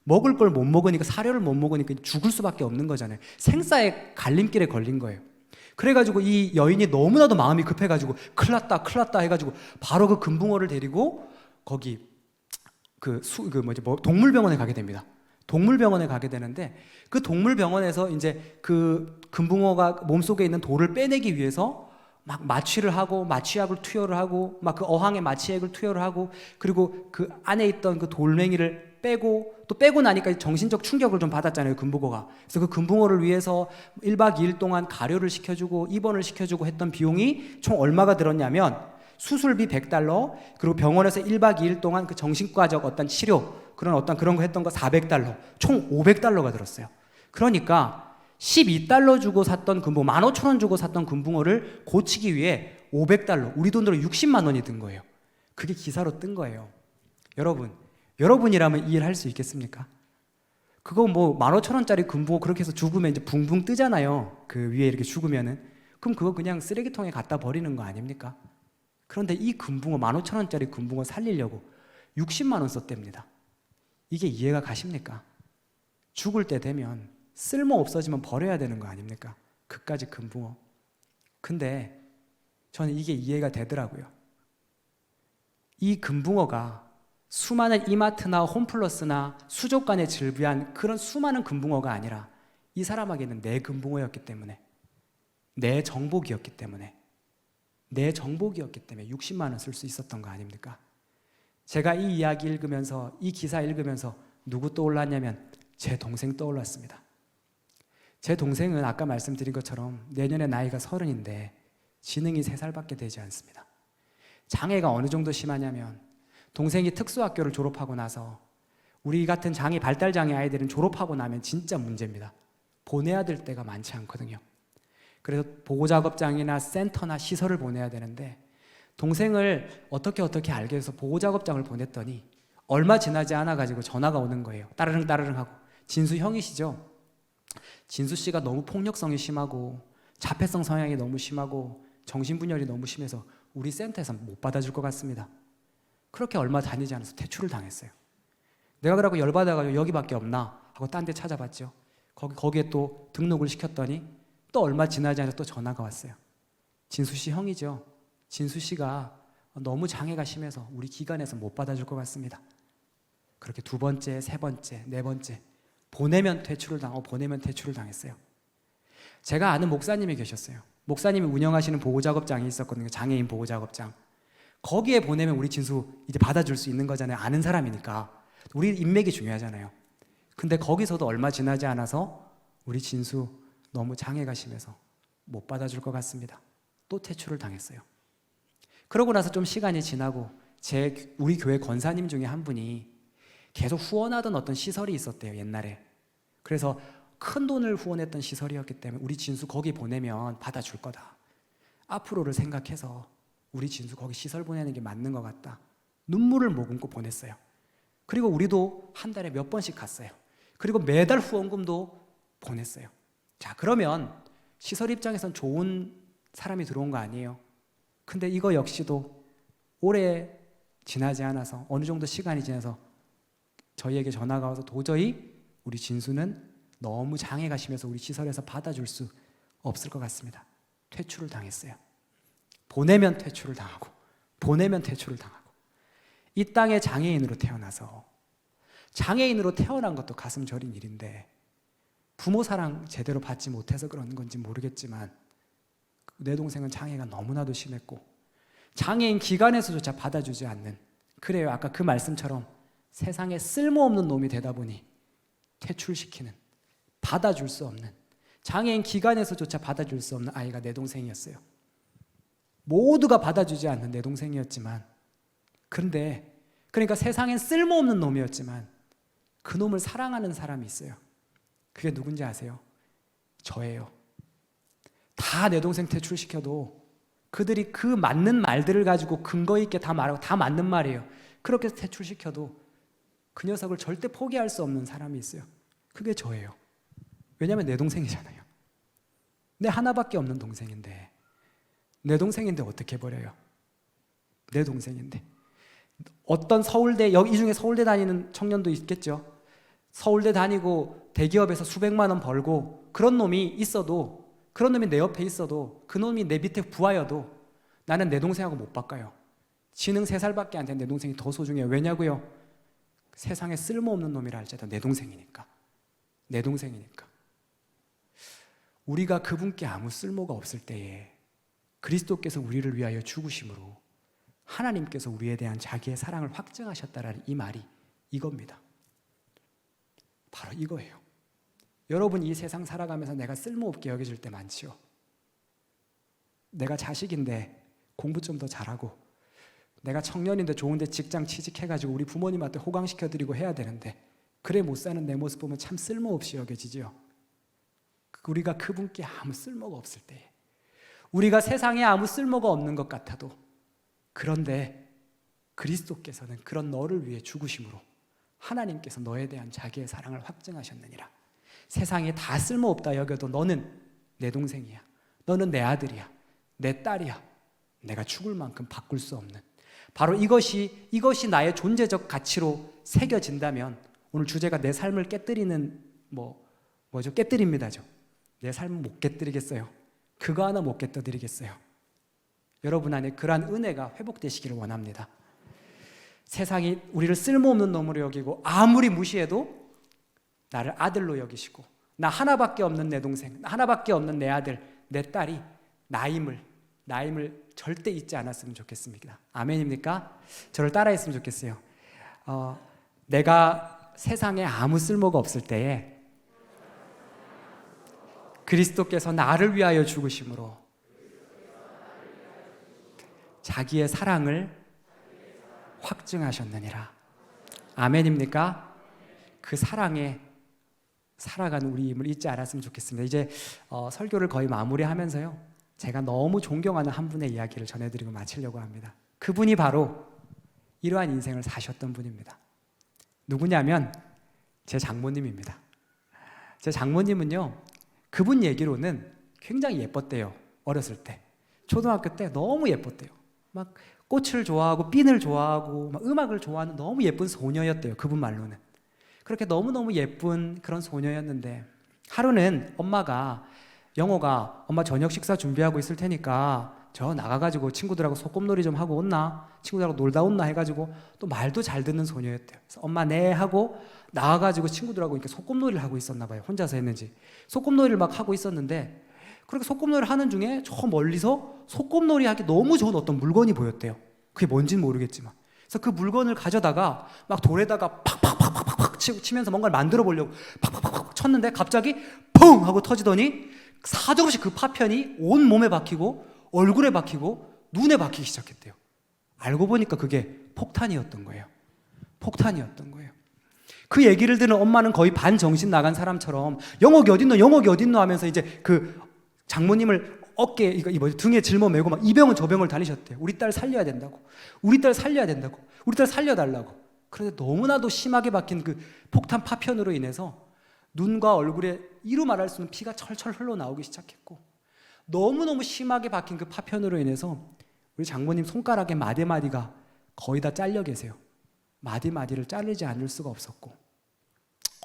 먹을 걸 못 먹으니까, 사료를 못 먹으니까 죽을 수밖에 없는 거잖아요. 생사의 갈림길에 걸린 거예요. 그래가지고 이 여인이 너무나도 마음이 급해가지고 큰일 났다 해가지고 바로 그 금붕어를 데리고 거기 동물병원에 가게 됩니다. 동물병원에 가게 되는데 그 동물병원에서 이제 그 금붕어가 몸속에 있는 돌을 빼내기 위해서 막 마취를 하고 마취약을 투여를 하고 막 그 어항에 마취액을 투여를 하고 그리고 그 안에 있던 그 돌멩이를 빼고 또 빼고 나니까 정신적 충격을 좀 받았잖아요, 금붕어가. 그래서 그 금붕어를 위해서 1박 2일 동안 가료를 시켜주고 입원을 시켜주고 했던 비용이 총 얼마가 들었냐면 수술비 100달러, 그리고 병원에서 1박 2일 동안 그 정신과적 어떤 치료, 그런 거 했던 거 400달러, 총 500달러가 들었어요. 그러니까 12달러 주고 샀던 금붕어, 15,000원 주고 샀던 금붕어를 고치기 위해 500달러, 우리 돈으로 60만 원이 든 거예요. 그게 기사로 뜬 거예요. 여러분이라면 이 일 할 수 있겠습니까? 그거 뭐 15,000원짜리 금붕어 그렇게 해서 죽으면 이제 붕붕 뜨잖아요. 그 위에 이렇게 죽으면은. 그럼 그거 그냥 쓰레기통에 갖다 버리는 거 아닙니까? 그런데 이 금붕어, 15,000원짜리 금붕어 살리려고 60만 원 썼답니다. 이게 이해가 가십니까? 죽을 때 되면 쓸모 없어지면 버려야 되는 거 아닙니까? 그까지 금붕어. 근데 저는 이게 이해가 되더라고요. 이 금붕어가 수많은 이마트나 홈플러스나 수족관에 즐비한 그런 수많은 금붕어가 아니라 이 사람에게는 내 금붕어였기 때문에, 내 정복이었기 때문에 60만 원 쓸 수 있었던 거 아닙니까? 제가 이 이야기 읽으면서, 이 기사 읽으면서 누구 떠올랐냐면 제 동생 떠올랐습니다. 제 동생은 아까 말씀드린 것처럼 내년에 나이가 30인데 지능이 3살밖에 되지 않습니다. 장애가 어느 정도 심하냐면 동생이 특수학교를 졸업하고 나서, 우리 같은 발달장애 아이들은 졸업하고 나면 진짜 문제입니다. 보내야 될 때가 많지 않거든요. 그래서 보호작업장이나 센터나 시설을 보내야 되는데 동생을 어떻게 알게 해서 보호작업장을 보냈더니 얼마 지나지 않아가지고 전화가 오는 거예요. 따르릉 하고. 진수 형이시죠? 진수 씨가 너무 폭력성이 심하고 자폐성 성향이 너무 심하고 정신분열이 너무 심해서 우리 센터에서 못 받아줄 것 같습니다. 그렇게 얼마 다니지 않아서 퇴출을 당했어요. 내가 그러고 열받아가지고 여기밖에 없나 하고 딴 데 찾아봤죠. 거기에 또 등록을 시켰더니 또 얼마 지나지 않아서 또 전화가 왔어요. 진수 씨 형이죠. 진수 씨가 너무 장애가 심해서 우리 기관에서 못 받아줄 것 같습니다. 그렇게 두 번째, 세 번째, 네 번째 보내면 퇴출을 당하고 보내면 퇴출을 당했어요. 제가 아는 목사님이 계셨어요. 목사님이 운영하시는 보호작업장이 있었거든요. 장애인 보호작업장. 거기에 보내면 우리 진수 이제 받아줄 수 있는 거잖아요. 아는 사람이니까. 우리 인맥이 중요하잖아요. 근데 거기서도 얼마 지나지 않아서 우리 진수 너무 장애가 심해서 못 받아줄 것 같습니다. 또 퇴출을 당했어요. 그러고 나서 좀 시간이 지나고 우리 교회 권사님 중에 한 분이 계속 후원하던 어떤 시설이 있었대요, 옛날에. 그래서 큰 돈을 후원했던 시설이었기 때문에 우리 진수 거기 보내면 받아줄 거다. 앞으로를 생각해서 우리 진수 거기 시설 보내는 게 맞는 것 같다. 눈물을 머금고 보냈어요. 그리고 우리도 한 달에 몇 번씩 갔어요. 그리고 매달 후원금도 보냈어요. 자, 그러면 시설 입장에선 좋은 사람이 들어온 거 아니에요? 근데 이거 역시도 오래 지나지 않아서 어느 정도 시간이 지나서 저희에게 전화가 와서 도저히 우리 진수는 너무 장애가 심해서 우리 시설에서 받아줄 수 없을 것 같습니다. 퇴출을 당했어요. 보내면 퇴출을 당하고 보내면 퇴출을 당하고 이 땅에 장애인으로 태어나서 장애인으로 태어난 것도 가슴 저린 일인데 부모 사랑 제대로 받지 못해서 그런 건지 모르겠지만 내 동생은 장애가 너무나도 심했고 장애인 기관에서조차 받아주지 않는, 그래요, 아까 그 말씀처럼 세상에 쓸모없는 놈이 되다 보니 퇴출시키는, 받아줄 수 없는, 장애인 기관에서조차 받아줄 수 없는 아이가 내 동생이었어요. 모두가 받아주지 않는 내 동생이었지만, 그런데 그러니까 세상엔 쓸모없는 놈이었지만 그 놈을 사랑하는 사람이 있어요. 그게 누군지 아세요? 저예요. 다 내 동생 퇴출시켜도 그들이 그 맞는 말들을 가지고 근거 있게 다 말하고 다 맞는 말이에요. 그렇게 퇴출시켜도 그 녀석을 절대 포기할 수 없는 사람이 있어요. 그게 저예요. 왜냐하면 내 동생이잖아요. 내 하나밖에 없는 동생인데, 내 동생인데 어떻게 버려요? 내 동생인데. 어떤 서울대, 이 중에 서울대 다니는 청년도 있겠죠. 서울대 다니고 대기업에서 수백만 원 벌고 그런 놈이 있어도, 그런 놈이 내 옆에 있어도, 그 놈이 내 밑에 부하여도 나는 내 동생하고 못 바꿔요. 지능 3살밖에 안 된 내 동생이 더 소중해요. 왜냐고요? 세상에 쓸모없는 놈이라 할지라도 내 동생이니까. 내 동생이니까. 우리가 그분께 아무 쓸모가 없을 때에 그리스도께서 우리를 위하여 죽으심으로 하나님께서 우리에 대한 자기의 사랑을 확증하셨다라는 이 말이 이겁니다. 바로 이거예요. 여러분, 이 세상 살아가면서 내가 쓸모없게 여겨질 때 많지요. 내가 자식인데 공부 좀 더 잘하고, 내가 청년인데 좋은데 직장 취직해가지고 우리 부모님한테 호강시켜드리고 해야 되는데 그래 못 사는 내 모습 보면 참 쓸모없이 여겨지지요. 우리가 그분께 아무 쓸모가 없을 때, 우리가 세상에 아무 쓸모가 없는 것 같아도, 그런데 그리스도께서는 그런 너를 위해 죽으심으로 하나님께서 너에 대한 자기의 사랑을 확증하셨느니라. 세상에 다 쓸모없다 여겨도 너는 내 동생이야. 너는 내 아들이야. 내 딸이야. 내가 죽을 만큼 바꿀 수 없는, 바로 이것이 나의 존재적 가치로 새겨진다면, 오늘 주제가 내 삶을 깨뜨리는 뭐죠? 깨뜨립니다죠. 내 삶은 못 깨뜨리겠어요. 그거 하나 못 깨뜨리겠어요. 여러분 안에 그러한 은혜가 회복되시기를 원합니다. 세상이 우리를 쓸모없는 놈으로 여기고 아무리 무시해도 나를 아들로 여기시고, 나 하나밖에 없는 내 동생, 나 하나밖에 없는 내 아들, 내 딸이 나임을 절대 잊지 않았으면 좋겠습니다. 아멘입니까? 저를 따라했으면 좋겠어요. 내가 세상에 아무 쓸모가 없을 때에 그리스도께서 나를 위하여 죽으심으로 자기의 사랑을 확증하셨느니라. 아멘입니까? 그 사랑에 살아가는 우리임을 잊지 않았으면 좋겠습니다. 이제 설교를 거의 마무리하면서요, 제가 너무 존경하는 한 분의 이야기를 전해드리고 마치려고 합니다. 그분이 바로 이러한 인생을 사셨던 분입니다. 누구냐면 제 장모님입니다. 제 장모님은요, 그분 얘기로는 굉장히 예뻤대요. 어렸을 때, 초등학교 때 너무 예뻤대요. 막 꽃을 좋아하고 핀을 좋아하고 막 음악을 좋아하는 너무 예쁜 소녀였대요. 그분 말로는. 그렇게 너무너무 예쁜 그런 소녀였는데, 하루는 영호가 엄마 저녁 식사 준비하고 있을 테니까 저 나가가지고 친구들하고 소꿉놀이 좀 하고 온나, 친구들하고 놀다 온나 해가지고 또 말도 잘 듣는 소녀였대요. 그래서 엄마 네 하고 나가가지고 친구들하고 이렇게 소꿉놀이를 하고 있었나 봐요. 혼자서 했는지 소꿉놀이를 막 하고 있었는데, 그렇게 소꿉놀이를 하는 중에 저 멀리서 소꿉놀이 하기 너무 좋은 어떤 물건이 보였대요. 그게 뭔지는 모르겠지만. 그래서 그 물건을 가져다가 막 돌에다가 팍팍팍팍팍 치면서 뭔가를 만들어 보려고 팍팍팍 쳤는데 갑자기 펑 하고 터지더니 사정없이 그 파편이 온 몸에 박히고 얼굴에 박히고 눈에 박히기 시작했대요. 알고 보니까 그게 폭탄이었던 거예요. 폭탄이었던 거예요. 그 얘기를 들은 엄마는 거의 반 정신 나간 사람처럼 영옥이 어딨노 영옥이 어딨노 하면서 이제 그 장모님을 어깨에 이거 등에 짊어매고 막 이 병은 저 병을 다니셨대요. 우리 딸 살려야 된다고, 우리 딸 살려야 된다고, 우리 딸 살려달라고. 그런데 너무나도 심하게 박힌 그 폭탄 파편으로 인해서 눈과 얼굴에 이루 말할 수 없는 피가 철철 흘러나오기 시작했고, 너무너무 심하게 박힌 그 파편으로 인해서 우리 장모님 손가락의 마디마디가 거의 다 잘려 계세요. 마디마디를 자르지 않을 수가 없었고,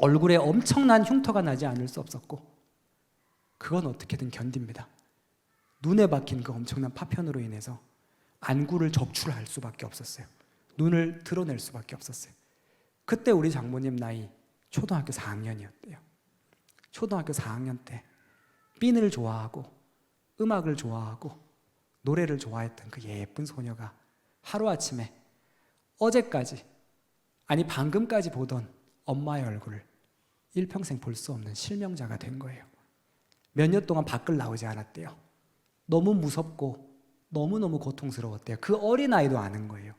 얼굴에 엄청난 흉터가 나지 않을 수 없었고, 그건 어떻게든 견딥니다. 눈에 박힌 그 엄청난 파편으로 인해서 안구를 적출할 수밖에 없었어요. 눈을 드러낼 수밖에 없었어요. 그때 우리 장모님 나이 초등학교 4학년이었대요. 초등학교 4학년 때 핀을 좋아하고 음악을 좋아하고 노래를 좋아했던 그 예쁜 소녀가 하루아침에 어제까지, 아니 방금까지 보던 엄마의 얼굴을 일평생 볼 수 없는 실명자가 된 거예요. 몇 년 동안 밖을 나오지 않았대요. 너무 무섭고 너무너무 고통스러웠대요. 그 어린아이도 아는 거예요.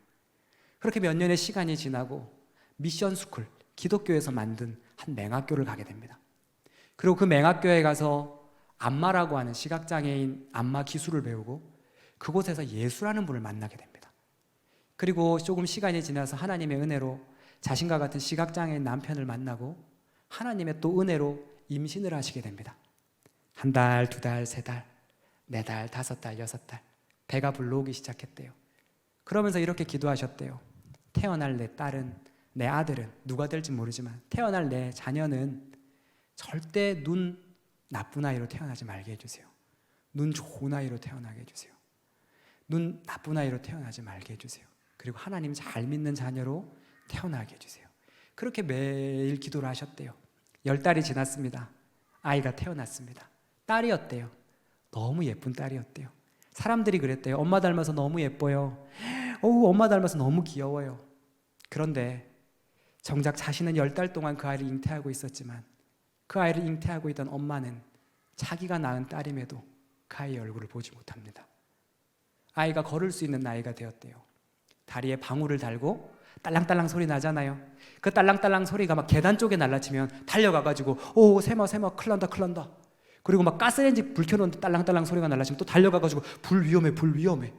그렇게 몇 년의 시간이 지나고 미션 스쿨, 기독교에서 만든 한 맹학교를 가게 됩니다. 그리고 그 맹학교에 가서 안마라고 하는 시각장애인 안마 기술을 배우고 그곳에서 예수라는 분을 만나게 됩니다. 그리고 조금 시간이 지나서 하나님의 은혜로 자신과 같은 시각장애인 남편을 만나고 하나님의 또 은혜로 임신을 하시게 됩니다. 한 달, 두 달, 세 달, 네 달, 다섯 달, 여섯 달 배가 불러오기 시작했대요. 그러면서 이렇게 기도하셨대요. 태어날 내 딸은, 내 아들은, 누가 될지 모르지만 태어날 내 자녀는 절대 눈 나쁜 아이로 태어나지 말게 해주세요. 눈 좋은 아이로 태어나게 해주세요. 눈 나쁜 아이로 태어나지 말게 해주세요. 그리고 하나님 잘 믿는 자녀로 태어나게 해주세요. 그렇게 매일 기도를 하셨대요. 10달이 지났습니다. 아이가 태어났습니다. 딸이었대요. 너무 예쁜 딸이었대요. 사람들이 그랬대요. 엄마 닮아서 너무 예뻐요. 엄마 닮아서 너무 귀여워요. 그런데 정작 자신은 10달 동안 그 아이를 잉태하고 있었지만 그 아이를 잉태하고 있던 엄마는 자기가 낳은 딸임에도 그 아이의 얼굴을 보지 못합니다. 아이가 걸을 수 있는 나이가 되었대요. 다리에 방울을 달고 딸랑딸랑 소리 나잖아요. 그 딸랑딸랑 소리가 막 계단 쪽에 날라치면 달려가가지고 오 세마 큰일 난다 큰일 난다. 그리고 막 가스레인지 불 켜놓는데 딸랑딸랑 소리가 날라치면 또 달려가가지고 불 위험해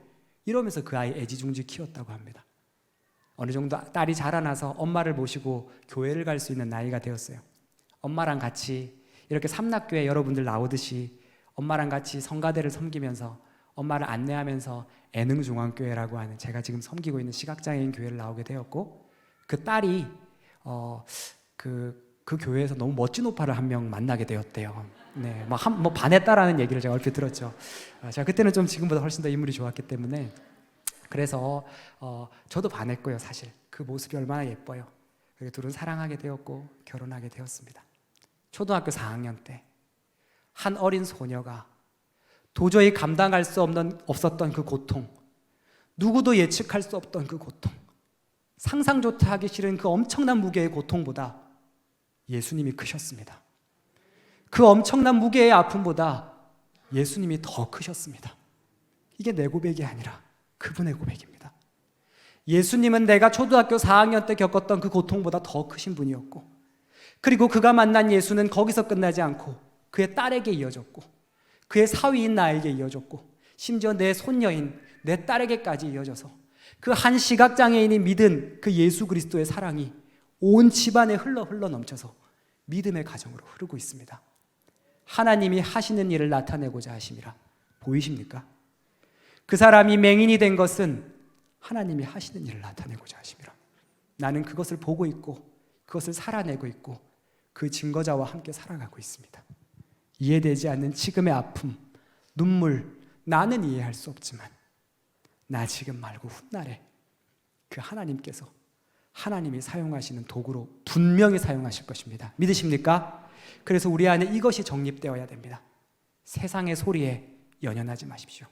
이러면서 그 아이 애지중지 키웠다고 합니다. 어느 정도 딸이 자라나서 엄마를 모시고 교회를 갈 수 있는 나이가 되었어요. 엄마랑 같이 이렇게 삼락교회 여러분들 나오듯이 엄마랑 같이 성가대를 섬기면서 엄마를 안내하면서 애능중앙교회라고 하는 제가 지금 섬기고 있는 시각장애인 교회를 나오게 되었고, 그 딸이 그 교회에서 너무 멋진 오빠를 한 명 만나게 되었대요. 네, 뭐 반했다라는 얘기를 제가 얼핏 들었죠. 제가 그때는 좀 지금보다 훨씬 더 인물이 좋았기 때문에 그래서 저도 반했고요. 사실 그 모습이 얼마나 예뻐요. 그리고 둘은 사랑하게 되었고 결혼하게 되었습니다. 초등학교 4학년 때 한 어린 소녀가 도저히 감당할 수 없었던 그 고통, 누구도 예측할 수 없던 그 고통, 상상조차 하기 싫은 그 엄청난 무게의 고통보다 예수님이 크셨습니다. 그 엄청난 무게의 아픔보다 예수님이 더 크셨습니다. 이게 내 고백이 아니라 그분의 고백입니다. 예수님은 내가 초등학교 4학년 때 겪었던 그 고통보다 더 크신 분이었고, 그리고 그가 만난 예수는 거기서 끝나지 않고 그의 딸에게 이어졌고 그의 사위인 나에게 이어졌고 심지어 내 손녀인 내 딸에게까지 이어져서 그 한 시각장애인이 믿은 그 예수 그리스도의 사랑이 온 집안에 흘러 넘쳐서 믿음의 가정으로 흐르고 있습니다. 하나님이 하시는 일을 나타내고자 하심이라. 보이십니까? 그 사람이 맹인이 된 것은 하나님이 하시는 일을 나타내고자 하심이라. 나는 그것을 보고 있고 그것을 살아내고 있고 그 증거자와 함께 살아가고 있습니다. 이해되지 않는 지금의 아픔, 눈물, 나는 이해할 수 없지만 나 지금 말고 훗날에 그 하나님께서 하나님이 사용하시는 도구로 분명히 사용하실 것입니다. 믿으십니까? 그래서 우리 안에 이것이 정립되어야 됩니다. 세상의 소리에 연연하지 마십시오.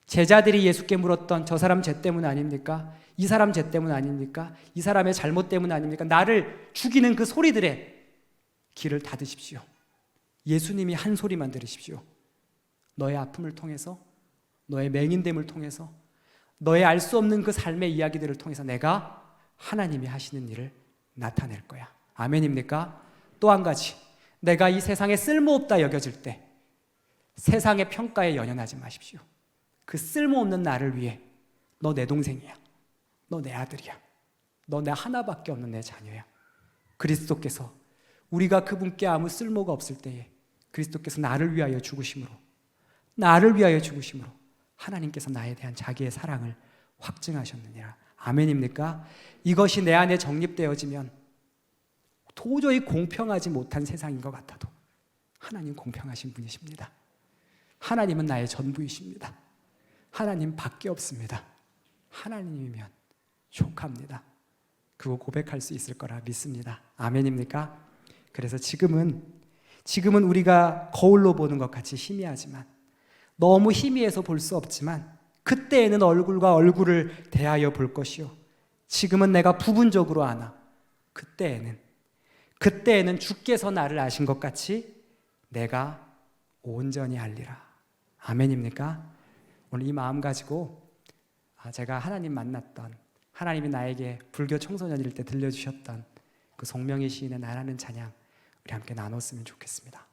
제자들이 예수께 물었던 저 사람 죄 때문 아닙니까? 이 사람 죄 때문 아닙니까? 이 사람의 잘못 때문 아닙니까? 나를 죽이는 그 소리들에 귀를 닫으십시오. 예수님이 한 소리만 들으십시오. 너의 아픔을 통해서, 너의 맹인됨을 통해서, 너의 알 수 없는 그 삶의 이야기들을 통해서 내가 하나님이 하시는 일을 나타낼 거야. 아멘입니까? 또 한 가지, 내가 이 세상에 쓸모없다 여겨질 때 세상의 평가에 연연하지 마십시오. 그 쓸모없는 나를 위해 너 내 동생이야, 너 내 아들이야, 너 내 하나밖에 없는 내 자녀야. 그리스도께서 우리가 그분께 아무 쓸모가 없을 때에 그리스도께서 나를 위하여 죽으심으로 하나님께서 나에 대한 자기의 사랑을 확증하셨느니라. 아멘입니까? 이것이 내 안에 정립되어지면 도저히 공평하지 못한 세상인 것 같아도 하나님 공평하신 분이십니다. 하나님은 나의 전부이십니다. 하나님 밖에 없습니다. 하나님이면 족합니다. 그거 고백할 수 있을 거라 믿습니다. 아멘입니까? 그래서 지금은 우리가 거울로 보는 것 같이 희미하지만, 너무 희미해서 볼 수 없지만 그때에는 얼굴과 얼굴을 대하여 볼 것이요, 지금은 내가 부분적으로 아나 그때에는 주께서 나를 아신 것 같이 내가 온전히 알리라. 아멘입니까? 오늘 이 마음 가지고 제가 하나님 만났던, 하나님이 나에게 불교 청소년일 때 들려주셨던 그 송명희 시인의 나라는 찬양 우리 함께 나눴으면 좋겠습니다.